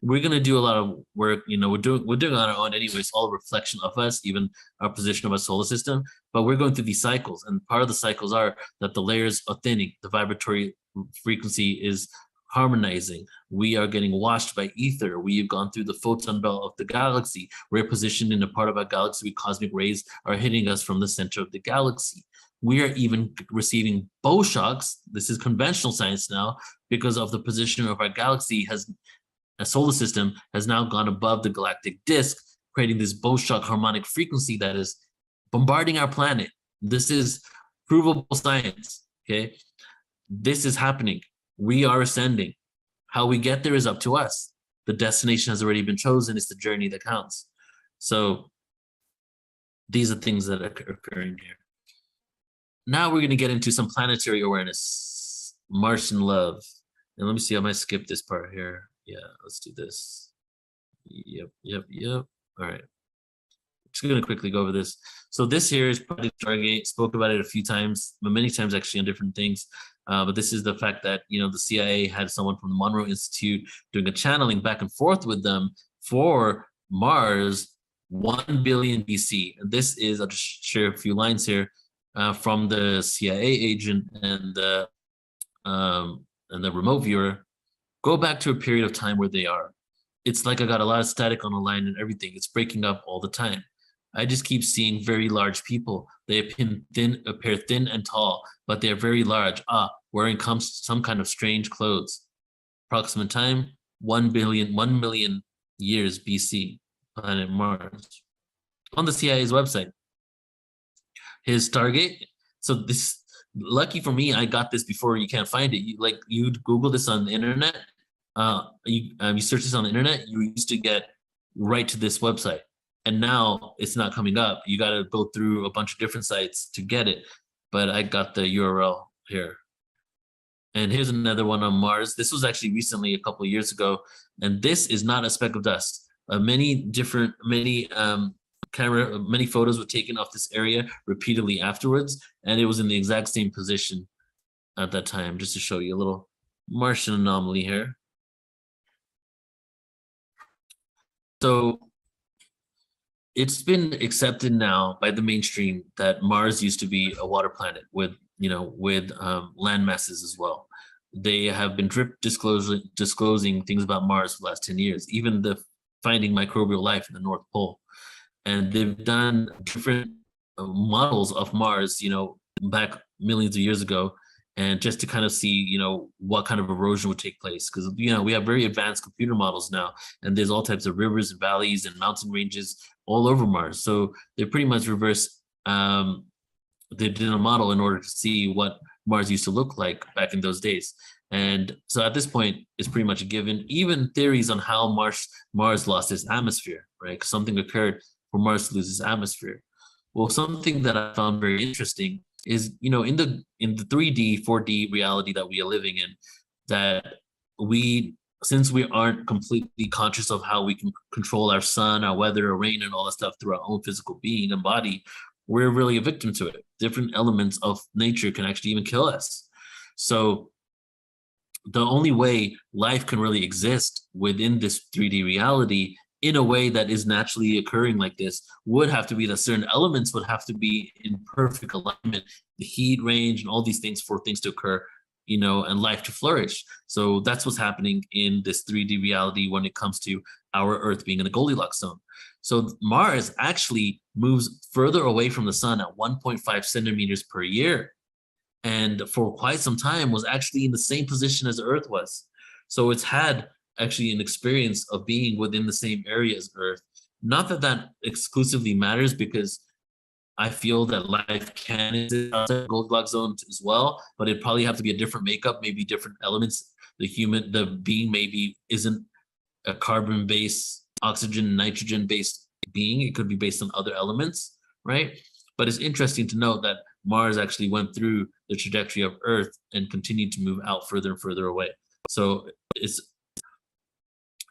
Speaker 1: We're going to do a lot of work, you know, we're doing on our own anyways, all a reflection of us, even our position of our solar system, but we're going through these cycles, and part of the cycles are that the layers are thinning, the vibratory frequency is harmonizing, we are getting washed by ether, we've gone through the photon belt of the galaxy, we're positioned in a part of our galaxy where cosmic rays are hitting us from the center of the galaxy. We are even receiving bow shocks. This is conventional science now, because of the position of our galaxy has a solar system has now gone above the galactic disk, creating this bow shock harmonic frequency that is bombarding our planet. This is provable science, okay? This is happening. We are ascending. How we get there is up to us. The destination has already been chosen. It's the journey that counts. So these are things that are occurring here. Now we're going to get into some planetary awareness, Martian love. And let me see, I might skip this part here. Yeah, let's do this. Yep. All right. Just going to quickly go over this. So this here is Project Stargate. Spoke about it a few times, many times actually on different things. But this is the fact that, you know, the CIA had someone from the Monroe Institute doing a channeling back and forth with them for Mars 1 billion BC. And this is, I'll just share a few lines here from the CIA agent and the remote viewer. Go back to a period of time where they are. It's like I got a lot of static on the line and everything. It's breaking up all the time. I just keep seeing very large people. They appear thin and tall, but they're very large. Wearing some kind of strange clothes. Approximate time, 1 million years BC, planet Mars. On the CIA's website. His target, so this, lucky for me, I got this before you can't find it. You Google this on the internet, you search this on the internet, you used to get right to this website. And now it's not coming up. You got to go through a bunch of different sites to get it. But I got the URL here. And here's another one on Mars. This was actually recently, a couple of years ago. And this is not a speck of dust. Many photos were taken off this area repeatedly afterwards. And it was in the exact same position at that time, just to show you a little Martian anomaly here. So it's been accepted now by the mainstream that Mars used to be a water planet with land masses as well. They have been disclosing things about Mars for the last 10 years, even the finding microbial life in the North Pole. And they've done different models of Mars, back millions of years ago, and just to kind of see, what kind of erosion would take place. Because, we have very advanced computer models now, and there's all types of rivers and valleys and mountain ranges all over Mars. So they pretty much reverse, they did a model in order to see what Mars used to look like back in those days. And so at this point, it's pretty much a given. Even theories on how Mars lost its atmosphere, right? Because something occurred for Mars to lose its atmosphere. Well, something that I found very interesting is, in the 3D, 4D reality that we are living in, that since we aren't completely conscious of how we can control our sun, our weather, our rain, and all that stuff through our own physical being and body, we're really a victim to it. Different elements of nature can actually even kill us. So the only way life can really exist within this 3D reality in a way that is naturally occurring like this would have to be that certain elements would have to be in perfect alignment, the heat range and all these things for things to occur and life to flourish. So that's what's happening in this 3D reality when it comes to our Earth being in the Goldilocks zone. So Mars actually moves further away from the sun at 1.5 centimeters per year. And for quite some time was actually in the same position as the Earth was. So it's had actually an experience of being within the same area as Earth. Not that that exclusively matters, because I feel that life can exist outside the Goldilocks zone as well, but it'd probably have to be a different makeup, maybe different elements. The being maybe isn't a carbon-based, oxygen, nitrogen-based being. It could be based on other elements, right? But it's interesting to note that Mars actually went through the trajectory of Earth and continued to move out further and further away.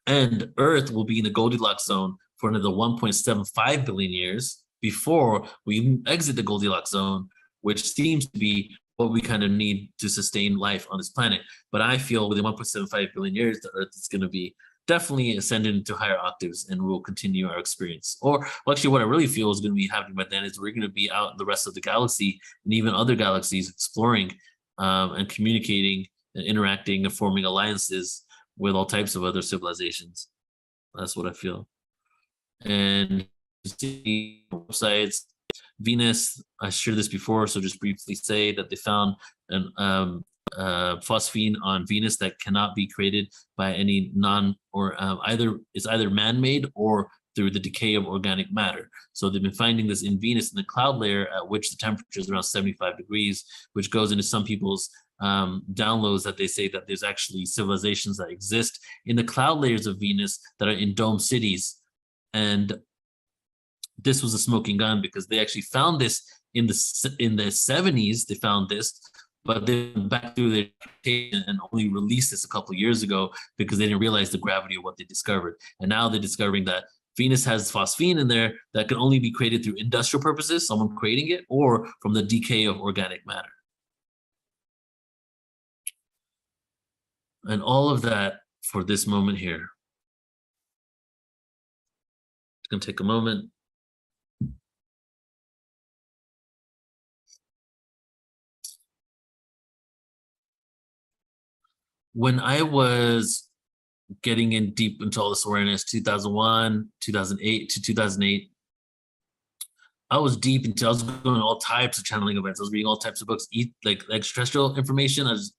Speaker 1: And Earth will be in the Goldilocks zone for another 1.75 billion years before we exit the Goldilocks zone, which seems to be what we kind of need to sustain life on this planet. But I feel within 1.75 billion years, the Earth is going to be definitely ascended into higher octaves, and we'll continue our experience. Or well, actually, what I really feel is going to be happening by then is we're going to be out in the rest of the galaxy and even other galaxies exploring and communicating and interacting and forming alliances with all types of other civilizations. That's what I feel. And see websites, Venus, I shared this before, so just briefly say that they found an phosphine on Venus that cannot be created by any either man-made or through the decay of organic matter. So they've been finding this in Venus in the cloud layer, at which the temperature is around 75 degrees, which goes into some people's downloads that they say that there's actually civilizations that exist in the cloud layers of Venus that are in dome cities. And this was a smoking gun, because they actually found this in the 70s. They found this, but they went back through their interpretation and only released this a couple of years ago because they didn't realize the gravity of what they discovered. And now they're discovering that Venus has phosphine in there that can only be created through industrial purposes, someone creating it, or from the decay of organic matter. And all of that for this moment here. It's going to take a moment. When I was getting in deep into all this awareness, 2001, 2008 to 2008, I was deep into, I was going to all types of channeling events. I was reading all types of books, like extraterrestrial information. I just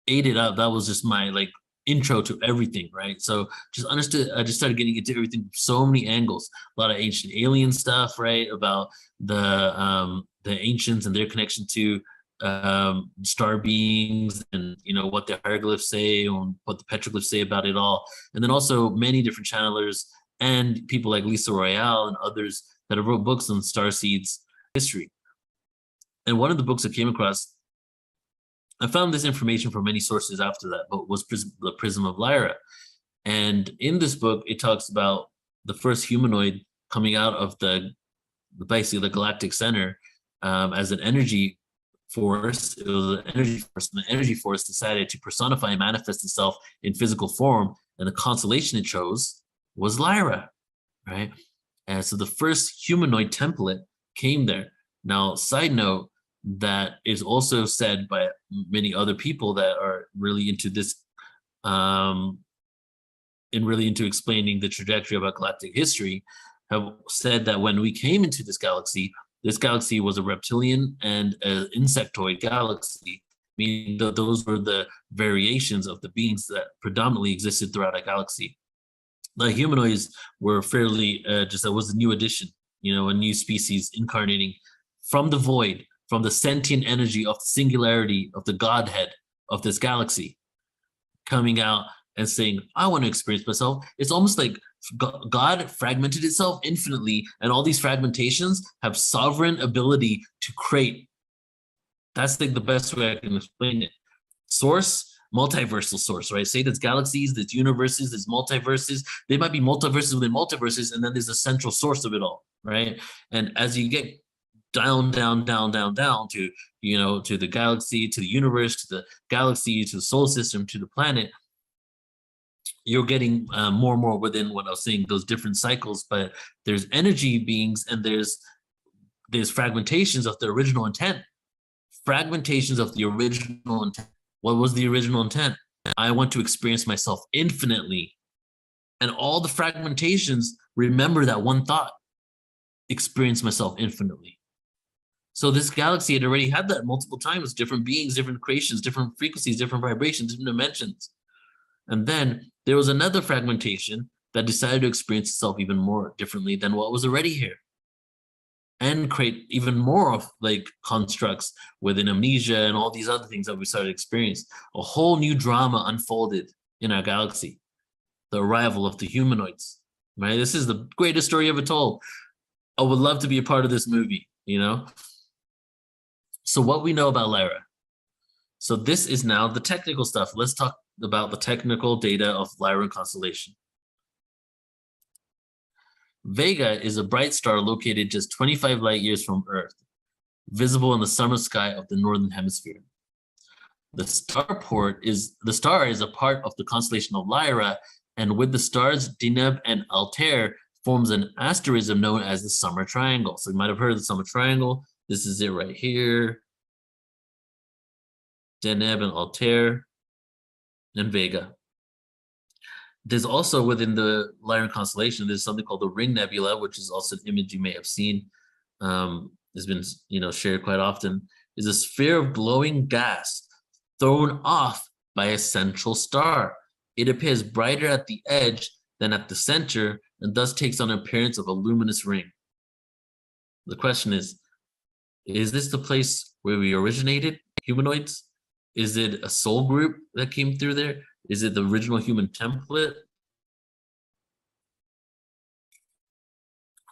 Speaker 1: ate it up. That was just my intro to everything, right? So just understood, I just started getting into everything from so many angles. A lot of ancient alien stuff, right? About the ancients and their connection to star beings, and what the hieroglyphs say and what the petroglyphs say about it all. And then also many different channelers and people like Lisa Royale and others that have wrote books on starseeds history. And one of the books I came across, I found this information from many sources after that, but was The Prism of Lyra. And in this book, it talks about the first humanoid coming out of basically the galactic center as an energy force. It was an energy force, and the energy force decided to personify and manifest itself in physical form, and the constellation it chose was Lyra, right? And so the first humanoid template came there. Now, side note, that is also said by many other people that are really into this, and really into explaining the trajectory of our galactic history, have said that when we came into this galaxy was a reptilian and an insectoid galaxy, meaning that those were the variations of the beings that predominantly existed throughout our galaxy. The humanoids were fairly that was a new addition, a new species incarnating from the void, from the sentient energy of the singularity of the Godhead of this galaxy, coming out and saying, I want to experience myself. It's almost like God fragmented itself infinitely, and all these fragmentations have sovereign ability to create. That's the best way I can explain it. Source, multiversal source, right? Say there's galaxies, there's universes, there's multiverses. There might be multiverses within multiverses, and then there's a central source of it all, right? And as you get down to, to the galaxy, to the universe, to the galaxy, to the solar system, to the planet, you're getting more and more within what I was saying, those different cycles. But there's energy beings, and there's fragmentations of the original intent. Fragmentations of the original intent. What was the original intent? I want to experience myself infinitely. And all the fragmentations remember that one thought, experience myself infinitely. So this galaxy had already had that multiple times, different beings, different creations, different frequencies, different vibrations, different dimensions. And then there was another fragmentation that decided to experience itself even more differently than what was already here, and create even more of like constructs within amnesia and all these other things that we started to experience. A whole new drama unfolded in our galaxy, the arrival of the humanoids, right? This is the greatest story ever told. I would love to be a part of this movie, you know? So what we know about Lyra. So this is now the technical stuff. Let's talk about the technical data of Lyra constellation. Vega is a bright star located just 25 light years from Earth, visible in the summer sky of the northern hemisphere. The star is a part of the constellation of Lyra, and with the stars Deneb and Altair forms an asterism known as the Summer Triangle. So you might have heard of the Summer Triangle. This is it right here. Deneb and Altair and Vega. There's also within the Lyran constellation, there's something called the Ring Nebula, which is also an image you may have seen. It's been shared quite often. Is a sphere of glowing gas thrown off by a central star. It appears brighter at the edge than at the center, and thus takes on an appearance of a luminous ring. The question is this the place where we originated, humanoids? Is it a soul group that came through there? Is it the original human template?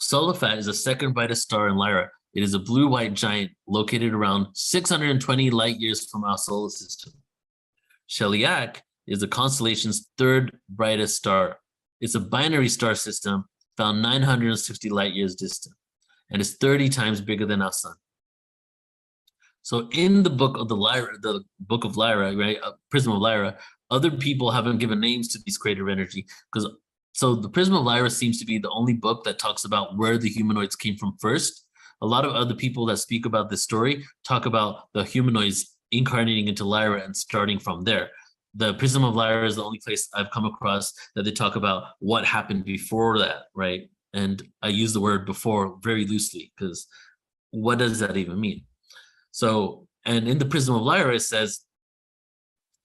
Speaker 1: Solifat is the second brightest star in Lyra. It is a blue-white giant located around 620 light years from our solar system. Sheliak is the constellation's third brightest star. It's a binary star system found 960 light years distant, and is 30 times bigger than our sun. So in the book of Lyra, right, Prism of Lyra, other people haven't given names to these creative energy, so the Prism of Lyra seems to be the only book that talks about where the humanoids came from first. A lot of other people that speak about this story talk about the humanoids incarnating into Lyra and starting from there. The Prism of Lyra is the only place I've come across that they talk about what happened before that, right? And I use the word before very loosely, because what does that even mean? So, and in the Prism of Lyra, it says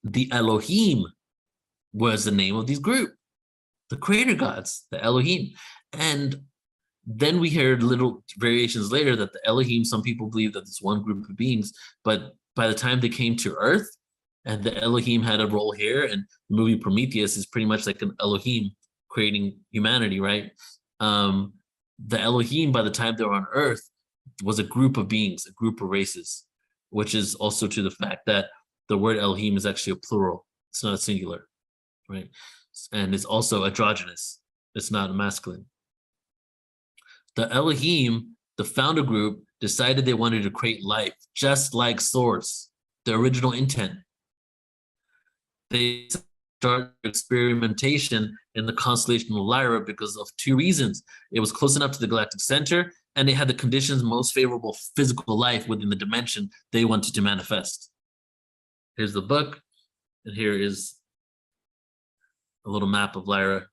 Speaker 1: the Elohim was the name of this group, the creator gods, the Elohim. And then we heard little variations later that the Elohim, some people believe that it's one group of beings, but by the time they came to Earth, and the Elohim had a role here, and the movie Prometheus is pretty much like an Elohim creating humanity, right? The Elohim, by the time they were on Earth, was a group of beings, a group of races, which is also to the fact that the word Elohim is actually a plural. It's not a singular, right? And it's also androgynous. It's not masculine. The Elohim, the founder group, decided they wanted to create life just like Source, the original intent. They started experimentation in the constellation of Lyra because of two reasons. It was close enough to the galactic center, and they had the conditions most favorable for physical life within the dimension they wanted to manifest. Here's the book, and here is a little map of Lyra.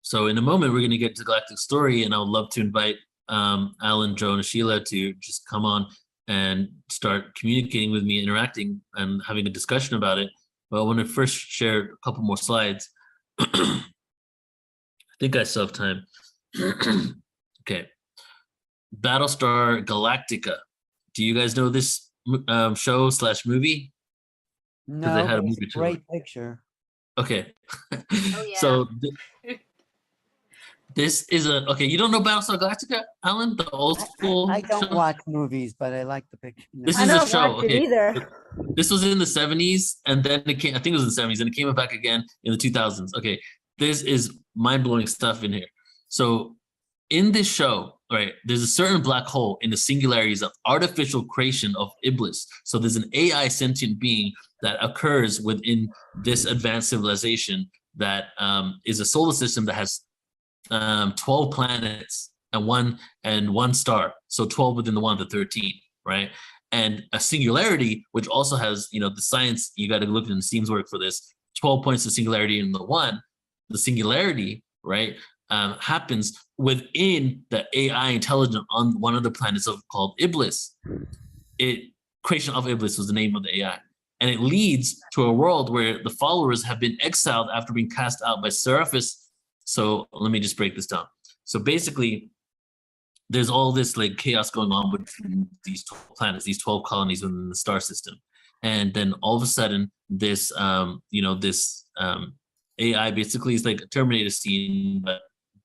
Speaker 1: So in a moment, we're going to get to Galactic Story, and I would love to invite Alan, Joe, and Sheila to just come on and start communicating with me, interacting, and having a discussion about it. But I want to first share a couple more slides. I think I still have time. Okay. Battlestar Galactica. Do you guys know this show / movie?
Speaker 2: No,
Speaker 1: they had a
Speaker 2: but it's
Speaker 1: movie
Speaker 2: a
Speaker 1: too.
Speaker 2: great picture.
Speaker 1: Okay.
Speaker 3: Oh, yeah.
Speaker 1: So this is okay. You don't know Battlestar Galactica, Alan? The old school.
Speaker 2: I don't
Speaker 1: show?
Speaker 2: watch movies, but I like the picture.
Speaker 1: This
Speaker 4: I
Speaker 1: is a
Speaker 4: don't
Speaker 1: show.
Speaker 4: watch it
Speaker 1: Okay.
Speaker 4: either.
Speaker 1: This was in the 70s, and then it came, I think it was in the 70s, and it came back again in the 2000s. Okay, this is mind-blowing stuff in here. So in this show, right, there's a certain black hole in the singularities of artificial creation of Iblis. So there's an AI sentient being that occurs within this advanced civilization that is a solar system that has 12 planets and one star. So 12 within the one, the 13, right? And a singularity, which also has, you know, the science, you got to look in Steam's work for this, 12 points of singularity in the one. The singularity, right, happens within the AI intelligence on one of the planets called Iblis. Creation of Iblis was the name of the AI. And it leads to a world where the followers have been exiled after being cast out by Seraphis. So let me just break this down. So basically, there's all this like chaos going on between these 12 planets, these 12 colonies within the star system. And then all of a sudden, this, AI basically is like a Terminator scene, but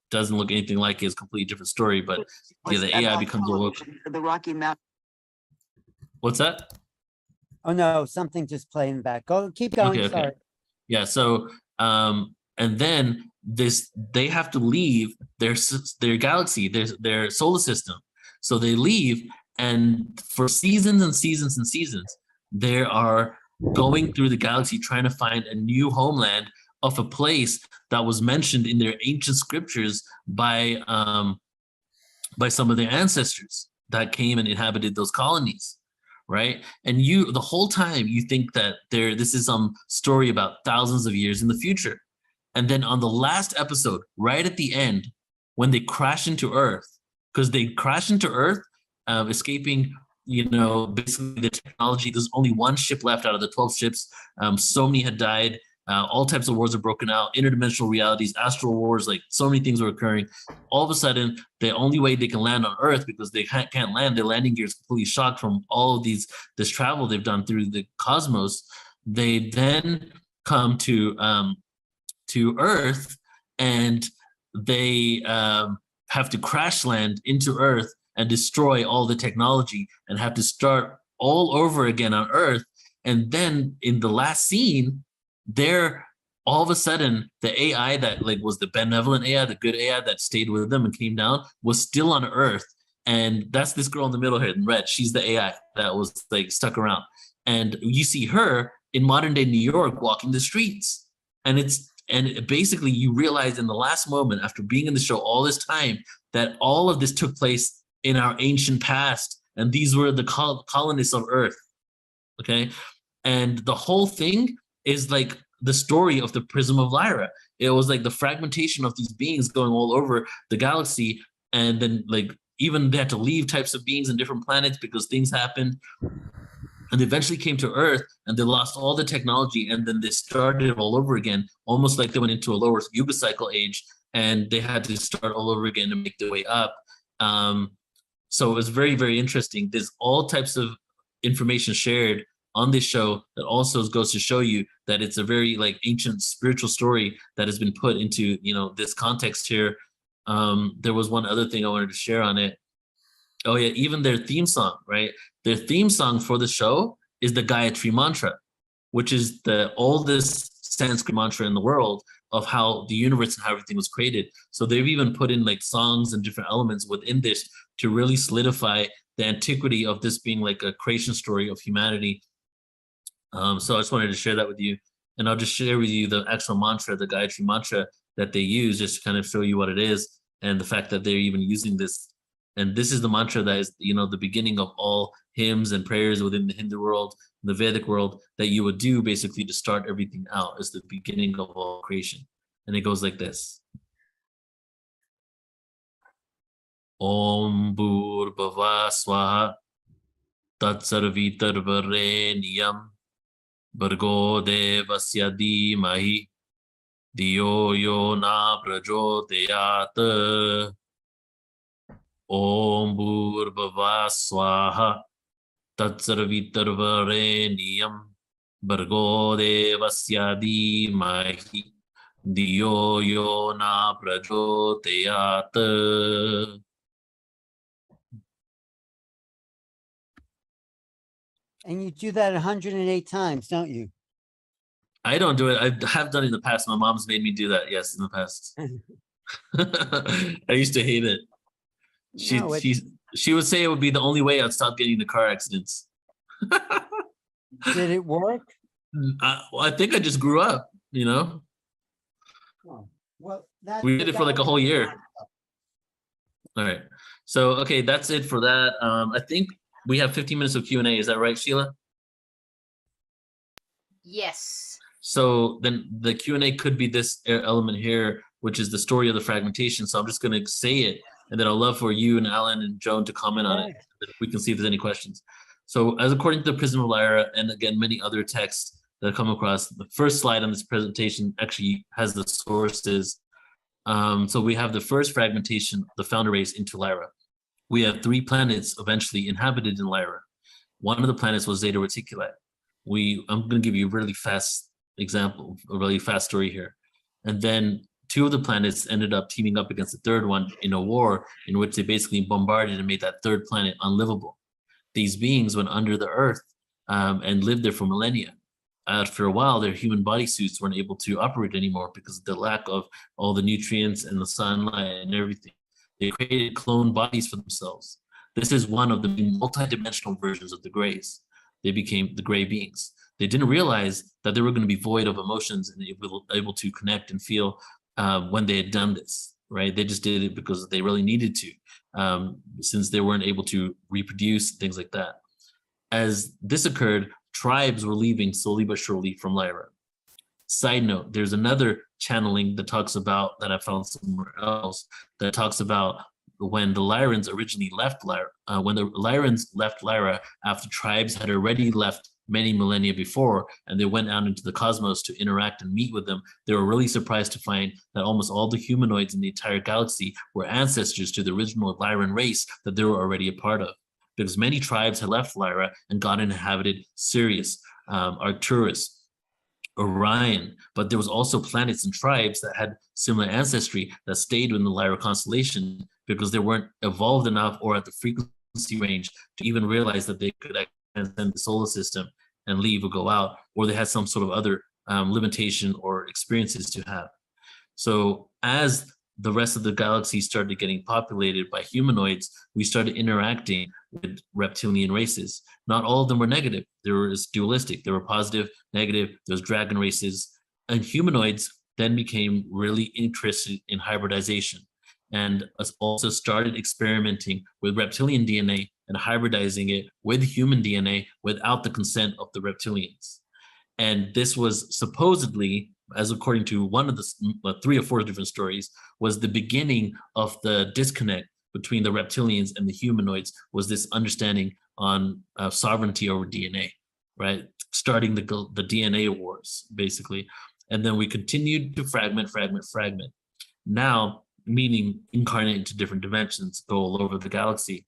Speaker 1: doesn't look anything like it. It's a completely different story. But yeah, the AI becomes
Speaker 3: the Rocky Mountain.
Speaker 1: What's that?
Speaker 2: Oh no, something just playing back. Go, keep going.
Speaker 1: Okay.
Speaker 2: Sorry.
Speaker 1: Yeah. So, and then they have to leave their galaxy, their solar system. So they leave, and for seasons and seasons and seasons, they are going through the galaxy trying to find a new homeland of a place that was mentioned in their ancient scriptures by some of their ancestors that came and inhabited those colonies, right? And the whole time you think that this is some story about thousands of years in the future. And then on the last episode, right at the end, when they crash into Earth, because they crash into Earth, escaping, basically the technology, there's only one ship left out of the 12 ships. So many had died. All types of wars are broken out, interdimensional realities, astral wars, like so many things were occurring. All of a sudden, the only way they can land on Earth, because they can't land, their landing gear is completely shocked from all of this travel they've done through the cosmos. They then come to Earth, and they have to crash land into Earth and destroy all the technology and have to start all over again on Earth. And then in the last scene, all of a sudden the AI that like was the benevolent AI, the good AI that stayed with them and came down, was still on Earth. And that's this girl in the middle here in red. She's the AI that was like stuck around. And you see her in modern day New York walking the streets. And basically you realize in the last moment, after being in the show all this time, that all of this took place in our ancient past. And these were the colonists of Earth. Okay. And the whole thing is like the story of the Prism of Lyra. It was like the fragmentation of these beings going all over the galaxy. And then like even they had to leave types of beings in different planets because things happened. And they eventually came to Earth and they lost all the technology. And then they started all over again, almost like they went into a lower Yuga cycle age, and they had to start all over again and make their way up. So it was very, very interesting. There's all types of information shared on this show that also goes to show you that it's a very like ancient spiritual story that has been put into, this context here. There was one other thing I wanted to share on it. Oh yeah, even their theme song, right? Their theme song for the show is the Gayatri Mantra, which is the oldest Sanskrit mantra in the world of how the universe and how everything was created. So they've even put in like songs and different elements within this to really solidify the antiquity of this being like a creation story of humanity. So I just wanted to share that with you. And I'll just share with you the actual mantra, the Gayatri Mantra that they use, just to kind of show you what it is and the fact that they're even using this. And this is the mantra that is, the beginning of all hymns and prayers within the Hindu world, the Vedic world, that you would do basically to start everything out as the beginning of all creation. And it goes like this. Om Bhur-bhava Swaha Tatsarvitar Vareniyam Bhargo Devasya Dhimahi Diyo Yo Na Prajodayat. Om Bhur-bhava Swaha Tatsarvitar Vareniyam Bhargo Devasya Dhimahi Diyo Yo Na Prajodayat.
Speaker 2: And you do that 108 times, don't you?
Speaker 1: I don't do it. I have done it in the past. My mom's made me do that. Yes, in the past. I used to hate it. She would say it would be the only way I'd stop getting into car accidents.
Speaker 2: Did it work?
Speaker 1: I think I just grew up,
Speaker 2: Oh, well,
Speaker 1: we did it for like a whole year. All right. So, okay, that's it for that. I think we have 15 minutes of Q&A. Is that right, Sheila?
Speaker 3: Yes.
Speaker 1: So then the Q&A could be this element here, which is the story of the fragmentation. So I'm just going to say it, and then I'll love for you and Alan and Joan to comment on it. We can see if there's any questions. So as according to the Prism of Lyra, and again, many other texts that come across, the first slide on this presentation actually has the sources. So we have the first fragmentation, the founder race into Lyra. We have 3 planets eventually inhabited in Lyra. One of the planets was Zeta Reticuli. I'm going to give you a really fast example, a really fast story here. And then 2 of the planets ended up teaming up against the third one in a war in which they basically bombarded and made that third planet unlivable. These beings went under the earth and lived there for millennia. After a while, their human bodysuits weren't able to operate anymore because of the lack of all the nutrients and the sunlight and everything. They created clone bodies for themselves. This is one of the multidimensional versions of the Greys. They became the Gray beings. They didn't realize that they were going to be void of emotions and able to connect and feel when they had done this, right? They just did it because they really needed to, since they weren't able to reproduce, things like that. As this occurred, tribes were leaving slowly but surely from Lyra. Side note, there's another channeling that talks about, that I found somewhere else, that talks about when the Lyrans originally left Lyra, when the Lyrans left Lyra after tribes had already left many millennia before, and they went out into the cosmos to interact and meet with them, they were really surprised to find that almost all the humanoids in the entire galaxy were ancestors to the original Lyran race that they were already a part of. Because many tribes had left Lyra and gone and inhabited Sirius, Arcturus, Orion, but there was also planets and tribes that had similar ancestry that stayed in the Lyra constellation because they weren't evolved enough or at the frequency range to even realize that they could transcend the solar system and leave or go out, or they had some sort of other limitation or experiences to have. So as the rest of the galaxy started getting populated by humanoids, we started interacting with reptilian races. Not all of them were negative. There was dualistic. There were positive, negative. There was dragon races. And humanoids then became really interested in hybridization and also started experimenting with reptilian DNA and hybridizing it with human DNA without the consent of the reptilians. And this was supposedly, as according to one of the 3 or 4 different stories, was the beginning of the disconnect between the reptilians and the humanoids, was this understanding on sovereignty over DNA, right? Starting the DNA wars, basically. And then we continued to fragment. Now, meaning incarnate into different dimensions, go all over the galaxy.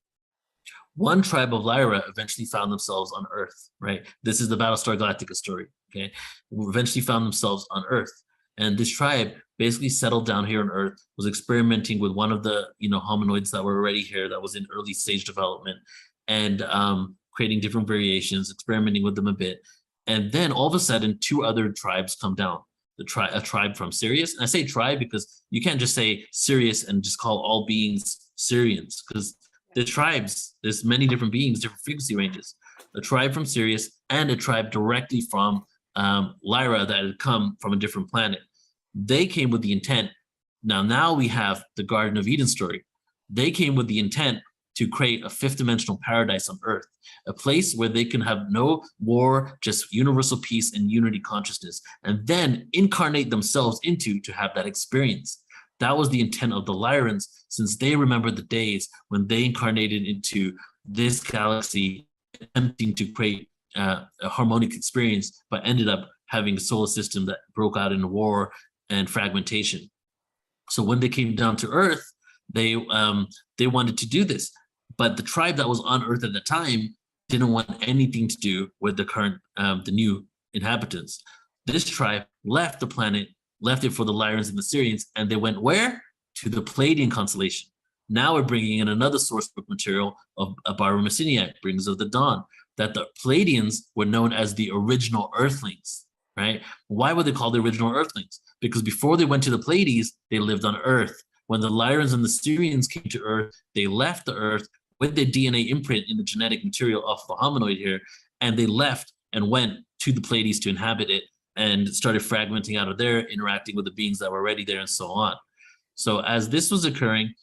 Speaker 1: One tribe of Lyra eventually found themselves on Earth, right? This is the Battlestar Galactica story, okay? Eventually found themselves on Earth. And this tribe basically settled down here on Earth, was experimenting with one of the, hominoids that were already here that was in early stage development, and creating different variations, experimenting with them a bit. And then all of a sudden, 2 other tribes come down. A tribe from Sirius. And I say tribe because you can't just say Sirius and just call all beings Syrians, because the tribes, there's many different beings, different frequency ranges. A tribe from Sirius and a tribe directly from Lyra that had come from a different planet. They came with the intent. Now we have the Garden of Eden story. They came with the intent to create a 5th dimensional paradise on Earth, a place where they can have no war, just universal peace and unity consciousness, and then incarnate themselves into to have that experience. That was the intent of the Lyrans, since they remember the days when they incarnated into this galaxy, attempting to create a harmonic experience, but ended up having a solar system that broke out in war and fragmentation. So when they came down to Earth, they wanted to do this, but the tribe that was on Earth at the time didn't want anything to do with the current, the new inhabitants. This tribe left the planet, left it for the Lyrans and the Syrians, and they went where? To the Pleiadian constellation. Now we're bringing in another source book material of Barbara Messiniak, Bringers of the Dawn, that the Pleiadians were known as the original Earthlings, right? Why were they called the original Earthlings? Because before they went to the Pleiades, they lived on Earth. When the Lyrans and the Syrians came to Earth, they left the Earth with their DNA imprint in the genetic material of the hominoid here, and they left and went to the Pleiades to inhabit it and started fragmenting out of there, interacting with the beings that were already there and so on. So as this was occurring,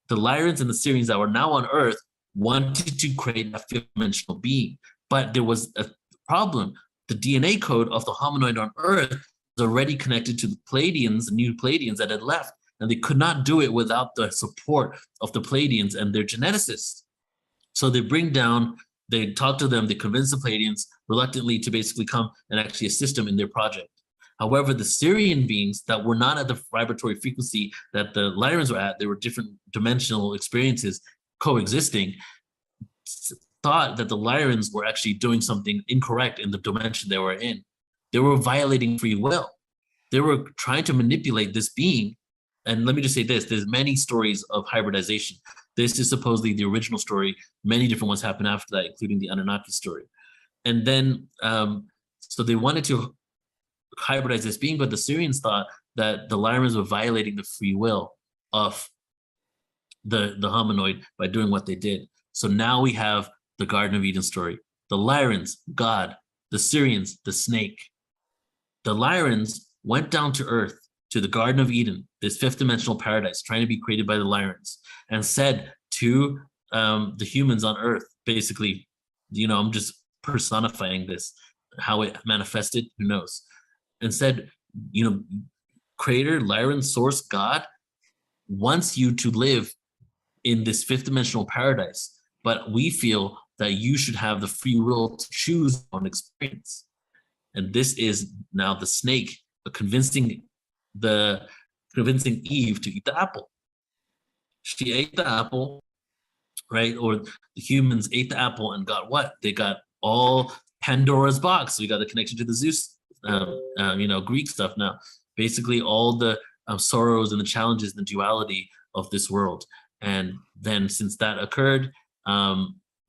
Speaker 1: the Lyrians and the Syrians that were now on Earth wanted to create a fifth-dimensional being, but there was a problem. The DNA code of the hominoid on Earth was already connected to the Pleiadians, the new Pleiadians that had left, and they could not do it without the support of the Pleiadians and their geneticists. So they talk to them, they convince the Pleiadians reluctantly to basically come and actually assist them in their project. However, the Syrian beings that were not at the vibratory frequency that the Lyrians were at, they were different dimensional experiences coexisting, thought that the Lyrians were actually doing something incorrect in the dimension they were in. They were violating free will. They were trying to manipulate this being. And let me just say this, there's many stories of hybridization. This is supposedly the original story. Many different ones happened after that, including the Anunnaki story. And then, so they wanted to hybridize this being, but the Syrians thought that the Lyrians were violating the free will of the hominoid by doing what they did. So now we have the Garden of Eden story. The Lyrians, God. The Syrians, the snake. The Lyrians went down to Earth, to the Garden of Eden, this fifth dimensional paradise trying to be created by the Lyrians, and said to the humans on Earth, basically, I'm just personifying this, how it manifested, who knows, and said, Creator, Lyran, Source, God wants you to live in this fifth dimensional paradise, but we feel that you should have the free will to choose your own experience. And this is now the snake convincing Eve to eat the apple. She ate the apple, right? Or the humans ate the apple and got what? They got all Pandora's box. We got the connection to the Zeus, Greek stuff now. Basically, all the sorrows and the challenges and the duality of this world. And then since that occurred,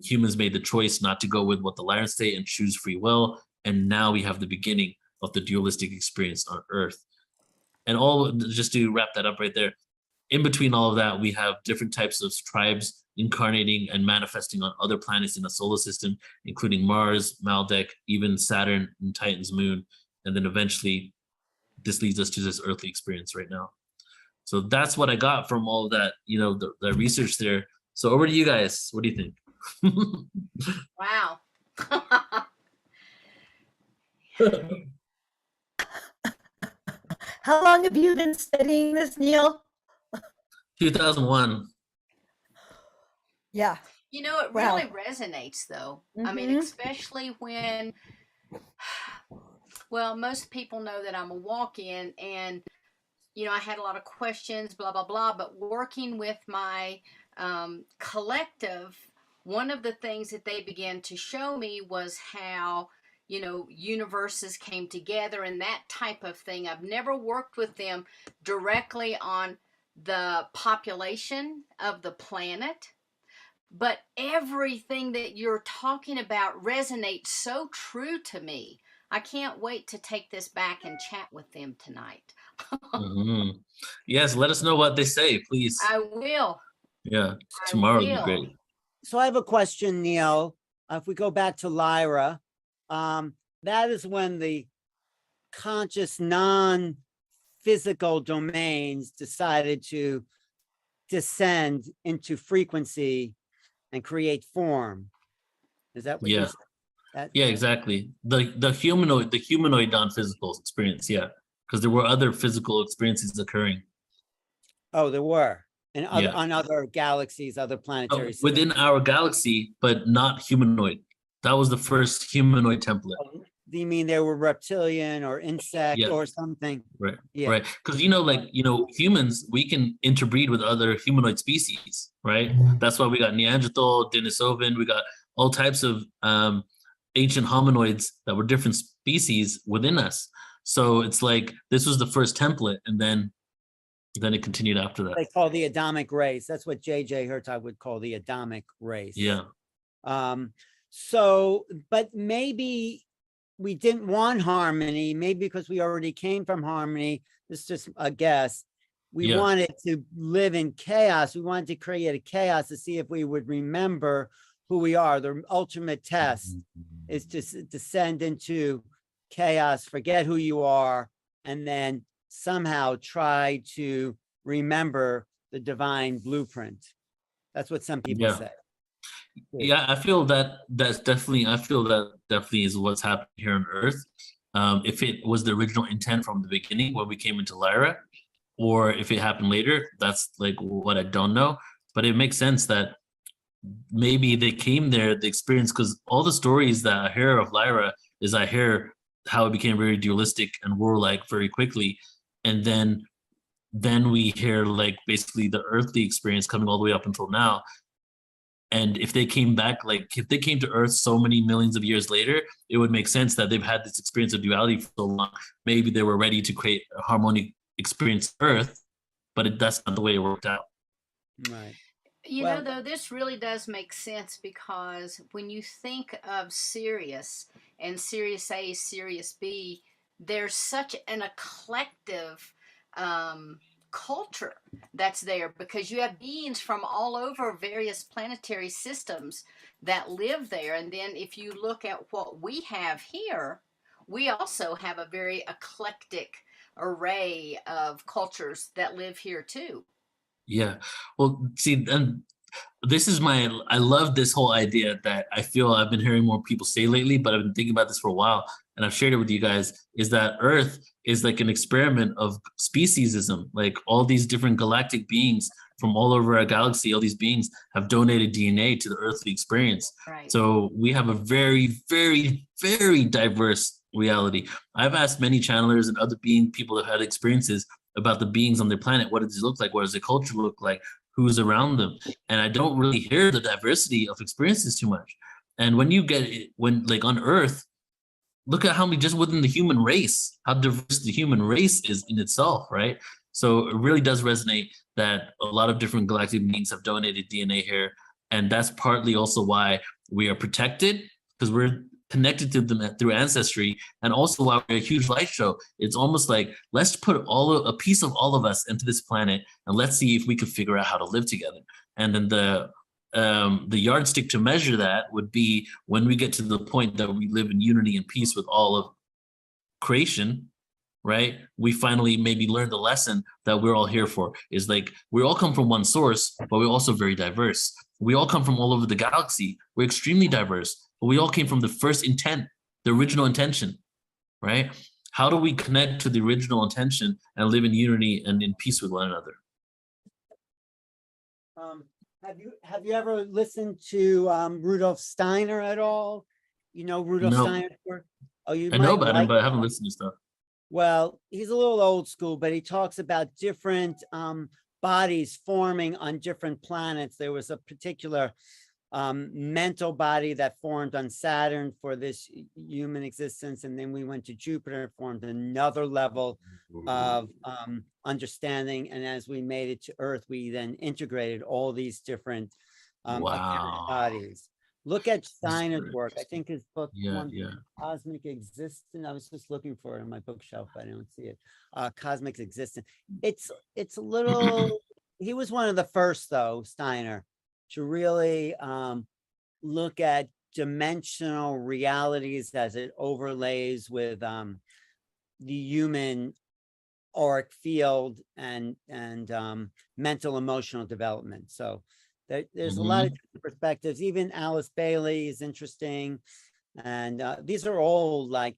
Speaker 1: humans made the choice not to go with what the Lyran say and choose free will. And now we have the beginning of the dualistic experience on Earth. And just to wrap that up right there, in between all of that, we have different types of tribes incarnating and manifesting on other planets in the solar system, including Mars, Maldek, even Saturn and Titan's moon. And then eventually this leads us to this earthly experience right now. So that's what I got from all of that, the research there. So over to you guys. What do you think?
Speaker 3: Wow.
Speaker 4: How long have you been studying this, Neil?
Speaker 3: 2001.
Speaker 4: Yeah.
Speaker 3: It
Speaker 4: Wow.
Speaker 3: really resonates, though. I mean, especially when, well, most people know that I'm a walk-in, and, I had a lot of questions, blah, blah, blah, but working with my collective, one of the things that they began to show me was how, universes came together and that type of thing. I've never worked with them directly on the population of the planet, but everything that you're talking about resonates so true to me. I can't wait to take this back and chat with them tonight.
Speaker 1: Yes, let us know what they say, please.
Speaker 3: I will.
Speaker 1: Yeah, tomorrow would be great.
Speaker 2: So I have a question, Neil. If we go back to Lyra, that is when the conscious non-physical domains decided to descend into frequency and create form. Is that what you're saying?
Speaker 1: Yeah, exactly. The humanoid non-physical experience, yeah. Because there were other physical experiences occurring.
Speaker 2: Oh, there were. And on other galaxies, other planetary systems.
Speaker 1: Within our galaxy, but not humanoid. That was the first humanoid template.
Speaker 2: Do you mean they were reptilian or insect or something?
Speaker 1: Right. Yeah. Right. Because humans, we can interbreed with other humanoid species, right? That's why we got Neanderthal, Denisovan, we got all types of ancient hominoids that were different species within us. So it's like this was the first template, and then it continued after that.
Speaker 2: They call the Adamic race. That's what J.J. Hertog would call the Adamic race.
Speaker 1: Yeah.
Speaker 2: So, but maybe we didn't want harmony, maybe because we already came from harmony. This is just a guess. We wanted to live in chaos. We wanted to create a chaos to see if we would remember who we are. The ultimate test is to descend into chaos, forget who you are, and then somehow try to remember the divine blueprint. That's what some people say.
Speaker 1: Yeah, I feel that definitely is what's happening here on Earth. If it was the original intent from the beginning when we came into Lyra, or if it happened later, that's like what I don't know. But it makes sense that maybe they came there, the experience, because all the stories that I hear of Lyra is I hear how it became very dualistic and warlike very quickly, and then we hear like basically the earthly experience coming all the way up until now. And if they came back, like if they came to Earth so many millions of years later, it would make sense that they've had this experience of duality for so long. Maybe they were ready to create a harmonic experience on Earth, but that's not the way it worked out.
Speaker 2: Right.
Speaker 3: You know, though, this really does make sense, because when you think of Sirius and Sirius A, Sirius B, there's such an eclectic culture that's there, because you have beings from all over various planetary systems that live there. And then if you look at what we have here, we also have a very eclectic array of cultures that live here too.
Speaker 1: Yeah. Well, see, and this is I love this whole idea that I feel I've been hearing more people say lately, but I've been thinking about this for a while, and I've shared it with you guys, is that Earth is like an experiment of speciesism. Like all these different galactic beings from all over our galaxy, all these beings have donated DNA to the earthly experience.
Speaker 3: Right.
Speaker 1: So we have a very, very, very diverse reality. I've asked many channelers and other people that have had experiences about the beings on their planet. What does it look like? What does the culture look like? Who's around them? And I don't really hear the diversity of experiences too much. And when you get it, when like on Earth, look at how many just within the human race, how diverse the human race is in itself, right? So it really does resonate that a lot of different galactic beings have donated DNA here. And that's partly also why we are protected, because we're connected to them through ancestry, and also why we're a huge light show. It's almost like, let's put a piece of all of us into this planet, and let's see if we can figure out how to live together. And then the yardstick to measure that would be when we get to the point that we live in unity and peace with all of creation, right? We finally maybe learn the lesson that we're all here for, is like, we all come from one source, but we're also very diverse. We all come from all over the galaxy. We're extremely diverse, but we all came from the first intent, the original intention, right? How do we connect to the original intention and live in unity and in peace with one another?
Speaker 2: Have you ever listened to Rudolf Steiner at all? You know Rudolf Steiner's work? Oh,
Speaker 1: I know about him, but I haven't listened to stuff.
Speaker 2: Well, he's a little old school, but he talks about different bodies forming on different planets. There was a particular mental body that formed on Saturn for this human existence, and then we went to Jupiter, formed another level of understanding, and as we made it to Earth, we then integrated all these different bodies. Look at Steiner's work. I think his book, Cosmic Existence. I was just looking for it on my bookshelf, but I don't see it. Cosmic Existence. It's a little. He was one of the first, though, Steiner, to really look at dimensional realities as it overlays with the human auric field and mental emotional development. So there's a lot of different perspectives. Even Alice Bailey is interesting, and these are all like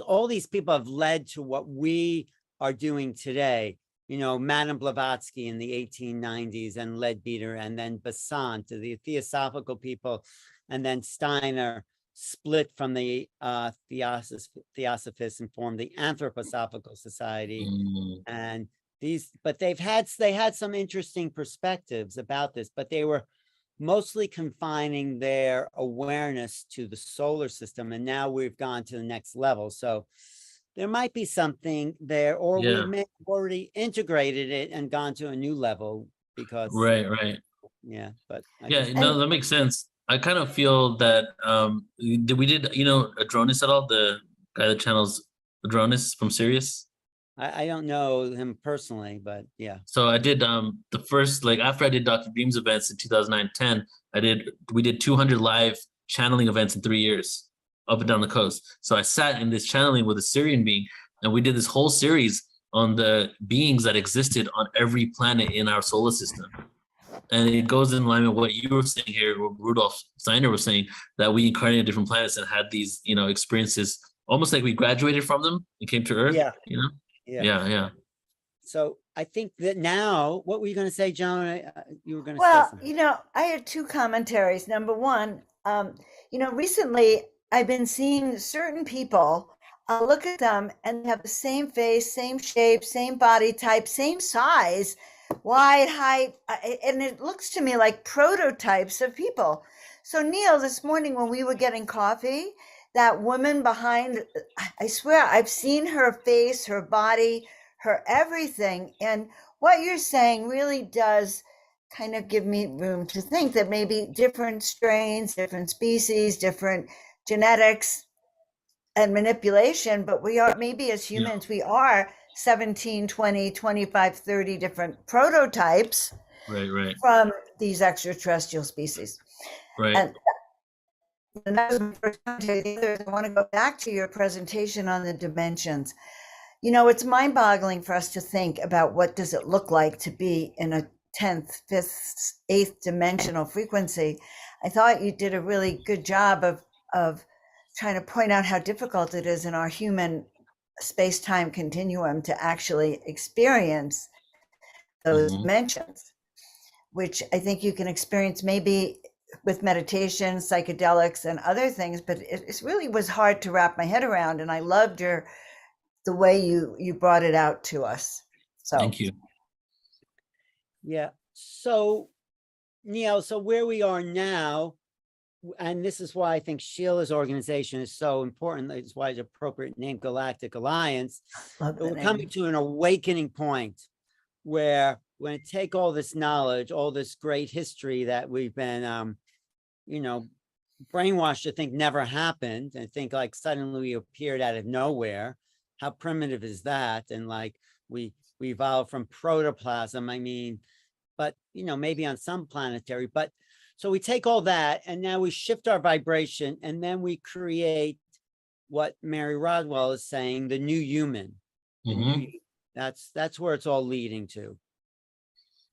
Speaker 2: all these people have led to what we are doing today. You know, Madame Blavatsky in the 1890s, and Leadbeater, and then Besant, the Theosophical people, and then Steiner split from the Theosophists and formed the Anthroposophical Society. And they had some interesting perspectives about this, but they were mostly confining their awareness to the solar system. And now we've gone to the next level. So there might be something there, or we may have already integrated it and gone to a new level because.
Speaker 1: Right.
Speaker 2: But
Speaker 1: that makes sense. I kind of feel that we did, Adronis at all, the guy that channels Adronis from Sirius.
Speaker 2: I don't know him personally, but yeah.
Speaker 1: So I did the first, like after I did Dr. Dreams events in 2009-10, we did 200 live channeling events in 3 years up and down the coast. So I sat in this channeling with a Syrian being, and we did this whole series on the beings that existed on every planet in our solar system. And it goes in line with what you were saying here, what Rudolf Steiner was saying, that we incarnated different planets and had these, experiences almost like we graduated from them and came to Earth.
Speaker 2: Yeah.
Speaker 1: Yeah.
Speaker 2: So I think that now, what were you going to say, John? You were going to
Speaker 4: Well,
Speaker 2: say something.
Speaker 4: I had two commentaries. Number one, recently I've been seeing certain people, I'll look at them and they have the same face, same shape, same body type, same size, wide, height, and it looks to me like prototypes of people. So Neil, this morning when we were getting coffee, that woman behind, I swear I've seen her face, her body, her everything. And what you're saying really does kind of give me room to think that maybe different strains, different species, different genetics and manipulation, but we are, maybe as humans, we are 17, 20, 25, 30 different prototypes
Speaker 1: Right.
Speaker 4: from these extraterrestrial species.
Speaker 1: Right.
Speaker 4: And that was my first commentary. I want to go back to your presentation on the dimensions. It's mind-boggling for us to think about what does it look like to be in a 10th, 5th, 8th dimensional frequency. I thought you did a really good job of trying to point out how difficult it is in our human space-time continuum to actually experience those dimensions, which I think you can experience maybe with meditation, psychedelics, and other things, but it really was hard to wrap my head around, and I loved the way you brought it out to us. So
Speaker 1: thank you.
Speaker 2: Yeah. So, Neil, so where we are now, and this is why I think Sheila's organization is so important. It's why it's appropriate name, Galactic Alliance. We're coming to an awakening point where we're going to take all this knowledge, all this great history that we've been, brainwashed to think never happened, and think like suddenly we appeared out of nowhere. How primitive is that? And like we evolved from protoplasm. I mean, but maybe on some planetary, but so we take all that and now we shift our vibration and then we create what Mary Rodwell is saying, the new human. That's where it's all leading to.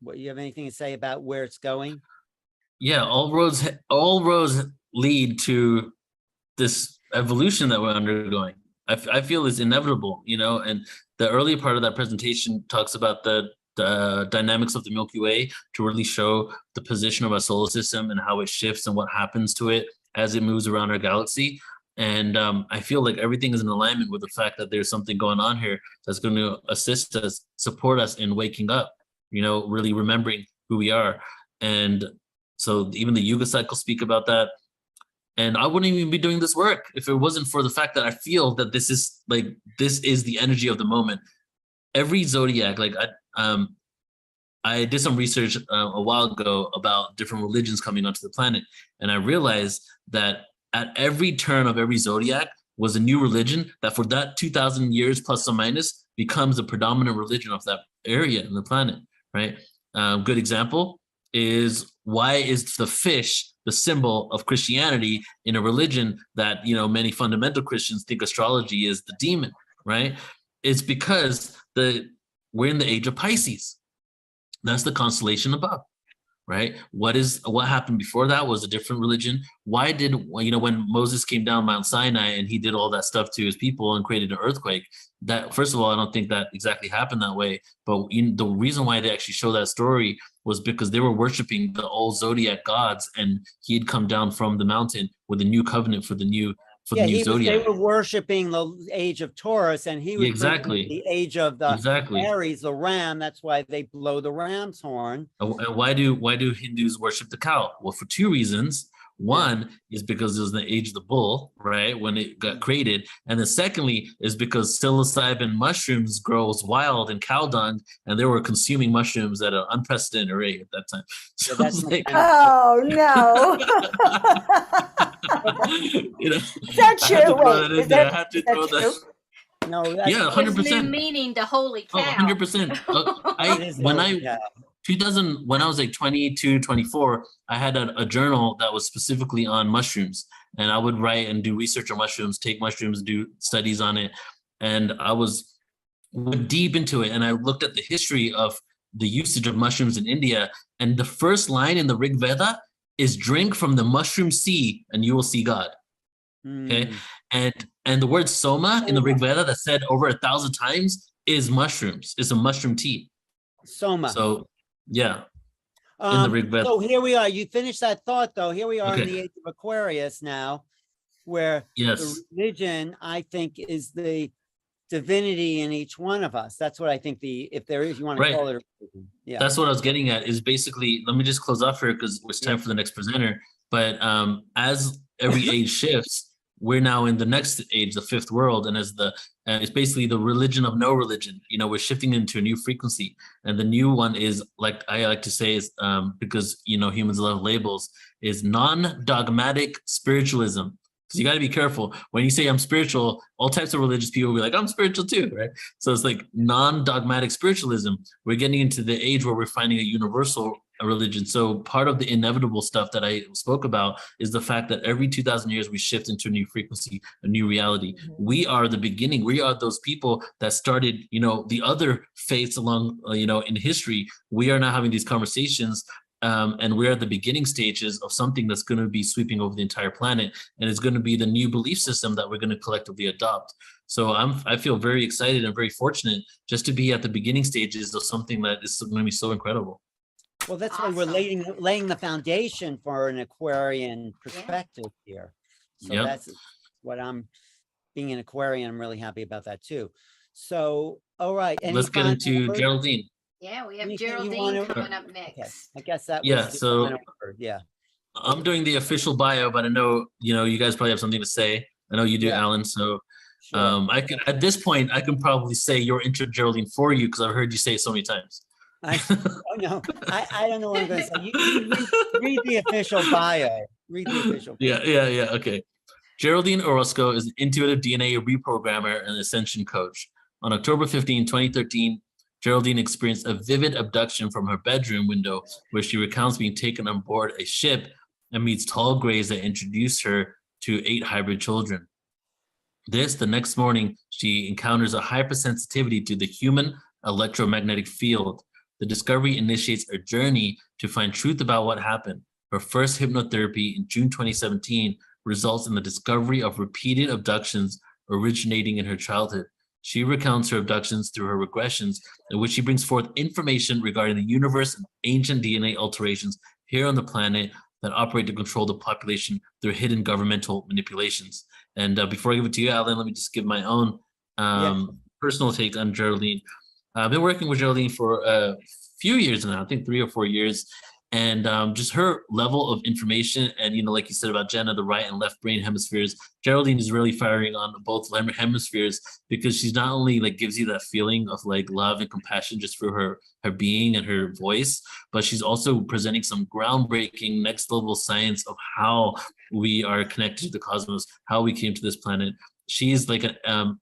Speaker 2: What, you have anything to say about where it's going?
Speaker 1: Yeah, all roads lead to this evolution that we're undergoing. I feel is inevitable, and the earlier part of that presentation talks about the dynamics of the Milky Way to really show the position of our solar system and how it shifts and what happens to it as it moves around our galaxy. And I feel like everything is in alignment with the fact that there's something going on here that's going to assist us, support us in waking up, really remembering who we are. And so even the Yuga cycle speak about that. And I wouldn't even be doing this work if it wasn't for the fact that I feel that this is the energy of the moment. Every zodiac, I did some research a while ago about different religions coming onto the planet, and I realized that at every turn of every zodiac was a new religion that for that 2,000 years plus or minus becomes the predominant religion of that area in the planet, right? Good example is, why is the fish the symbol of Christianity in a religion that, many fundamental Christians think astrology is the demon, right? It's because we're in the age of Pisces. That's the constellation above, right? What happened before that was a different religion. Why did, when Moses came down Mount Sinai and he did all that stuff to his people and created an earthquake, that, first of all, I don't think that exactly happened that way. But the reason why they actually show that story was because they were worshiping the old zodiac gods, and he had come down from the mountain with a new covenant for the new zodiac.
Speaker 2: They were worshiping the age of Taurus, and he was the age of the Aries, the ram. That's why they blow the ram's horn.
Speaker 1: And why do Hindus worship the cow? Well, for two reasons. One is because it was the age of the bull, right, when it got created. And then secondly is because psilocybin mushrooms grows wild in cow dung, and they were consuming mushrooms at an unprecedented rate at that time. So
Speaker 4: that's oh, no. Is that true? Wait, is that true?
Speaker 2: No,
Speaker 1: that's 100%.
Speaker 3: Meaning to holy cow.
Speaker 1: 100%. When I was like 22, 24, I had a journal that was specifically on mushrooms, and I would write and do research on mushrooms, take mushrooms, do studies on it. And I was went deep into it, and I looked at the history of the usage of mushrooms in India. And the first line in the Rig Veda is drink from the mushroom sea and you will see God. Okay. And the word soma in the Rig Veda that's said over 1,000 times is mushrooms. It's a mushroom tea.
Speaker 2: Soma.
Speaker 1: So yeah. In the Rig Veda.
Speaker 2: So here we are. You finished that thought though. Here we are in
Speaker 1: Okay.
Speaker 2: the age of Aquarius now, where
Speaker 1: Yes.
Speaker 2: the religion, I think, is the divinity in each one of us. That's what I think if there is, you want to
Speaker 1: Right.
Speaker 2: call it a religion. Yeah.
Speaker 1: That's what I was getting at, is basically, let me just close off here because it's time for the next presenter. But as every age shifts, we're now in the next age, the fifth world. And as it's basically the religion of no religion. You know, we're shifting into a new frequency. And the new one is, like I like to say, is because, you know, humans love labels, is non-dogmatic spiritualism. Because you got to be careful. When you say I'm spiritual, all types of religious people will be like, I'm spiritual too, right? So it's like non-dogmatic spiritualism. We're getting into the age where we're finding a universal religion. So part of the inevitable stuff that I spoke about is the fact that every 2,000 years we shift into a new frequency, a new reality. We are the beginning. We are those people that started, you know, the other faiths along, you know, in history. We are now having these conversations. And we're at the beginning stages of something that's going to be sweeping over the entire planet, and it's going to be the new belief system that we're going to collectively adopt. So I feel very excited and very fortunate just to be at the beginning stages of something that is going to be so incredible.
Speaker 2: Well, that's why we're laying the foundation for an Aquarian perspective here. So that's what being an Aquarian, I'm really happy about that too. So, all right.
Speaker 1: Let's get into Geraldine.
Speaker 3: Yeah, we have
Speaker 2: Anything
Speaker 3: Geraldine coming up next.
Speaker 2: Okay. I guess that
Speaker 1: Yeah,
Speaker 2: was
Speaker 1: so
Speaker 2: yeah.
Speaker 1: I'm doing the official bio, but I know, you know, you guys probably have something to say. I know you do, Alan. So I can, at this point, I can probably say your intro, Geraldine, for you, because I've heard you say it so many times.
Speaker 2: I don't know what I'm going to say. You read the official bio. Read the official bio.
Speaker 1: Yeah. Okay. Geraldine Orozco is an intuitive DNA reprogrammer and ascension coach. On October 15, 2013, Geraldine experienced a vivid abduction from her bedroom window, where she recounts being taken on board a ship and meets tall grays that introduced her to 8 hybrid children. The next morning, she encounters a hypersensitivity to the human electromagnetic field. The discovery initiates a journey to find truth about what happened. Her first hypnotherapy in June 2017 results in the discovery of repeated abductions originating in her childhood. She recounts her abductions through her regressions, in which she brings forth information regarding the universe and ancient DNA alterations here on the planet that operate to control the population through hidden governmental manipulations. And before I give it to you, Alan, let me just give my own personal take on Geraldine. I've been working with Geraldine for a few years now, I think 3 or 4 years. And just her level of information, and, you know, like you said about Jenna, the right and left brain hemispheres, Geraldine is really firing on both hemispheres, because she's not only like gives you that feeling of like love and compassion just through her being and her voice, but she's also presenting some groundbreaking next level science of how we are connected to the cosmos, how we came to this planet. She's like an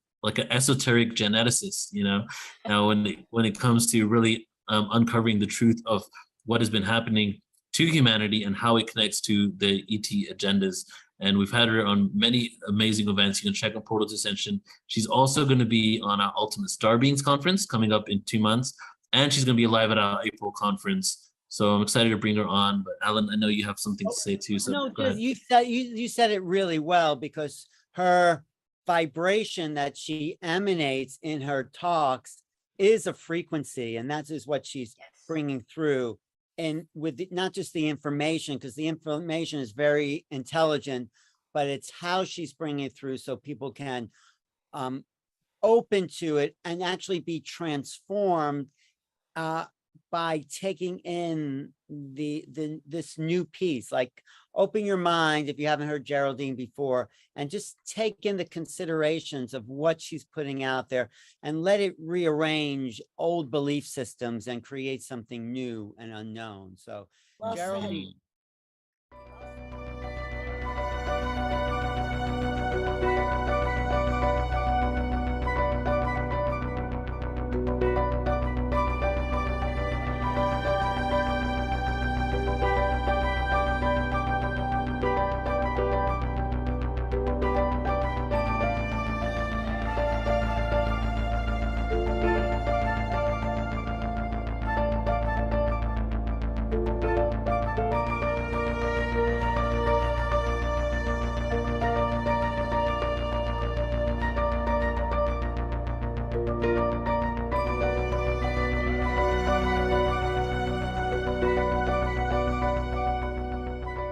Speaker 1: esoteric geneticist, you know. Now when it comes to really uncovering the truth of what has been happening to humanity and how it connects to the ET agendas. And we've had her on many amazing events. You can check out Portal to Ascension. She's also going to be on our Ultimate Star Beings conference coming up in 2 months. And she's going to be live at our April conference. So I'm excited to bring her on. But Alan, I know you have something to say too. So
Speaker 2: no,
Speaker 1: go ahead.
Speaker 2: You said it really well, because her vibration that she emanates in her talks is a frequency, and that is what she's bringing through. And with not just the information, because the information is very intelligent, but it's how she's bringing it through so people can open to it and actually be transformed by taking in this new piece. Like, open your mind, if you haven't heard Geraldine before, and just take in the considerations of what she's putting out there, and let it rearrange old belief systems and create something new and unknown. So, Geraldine,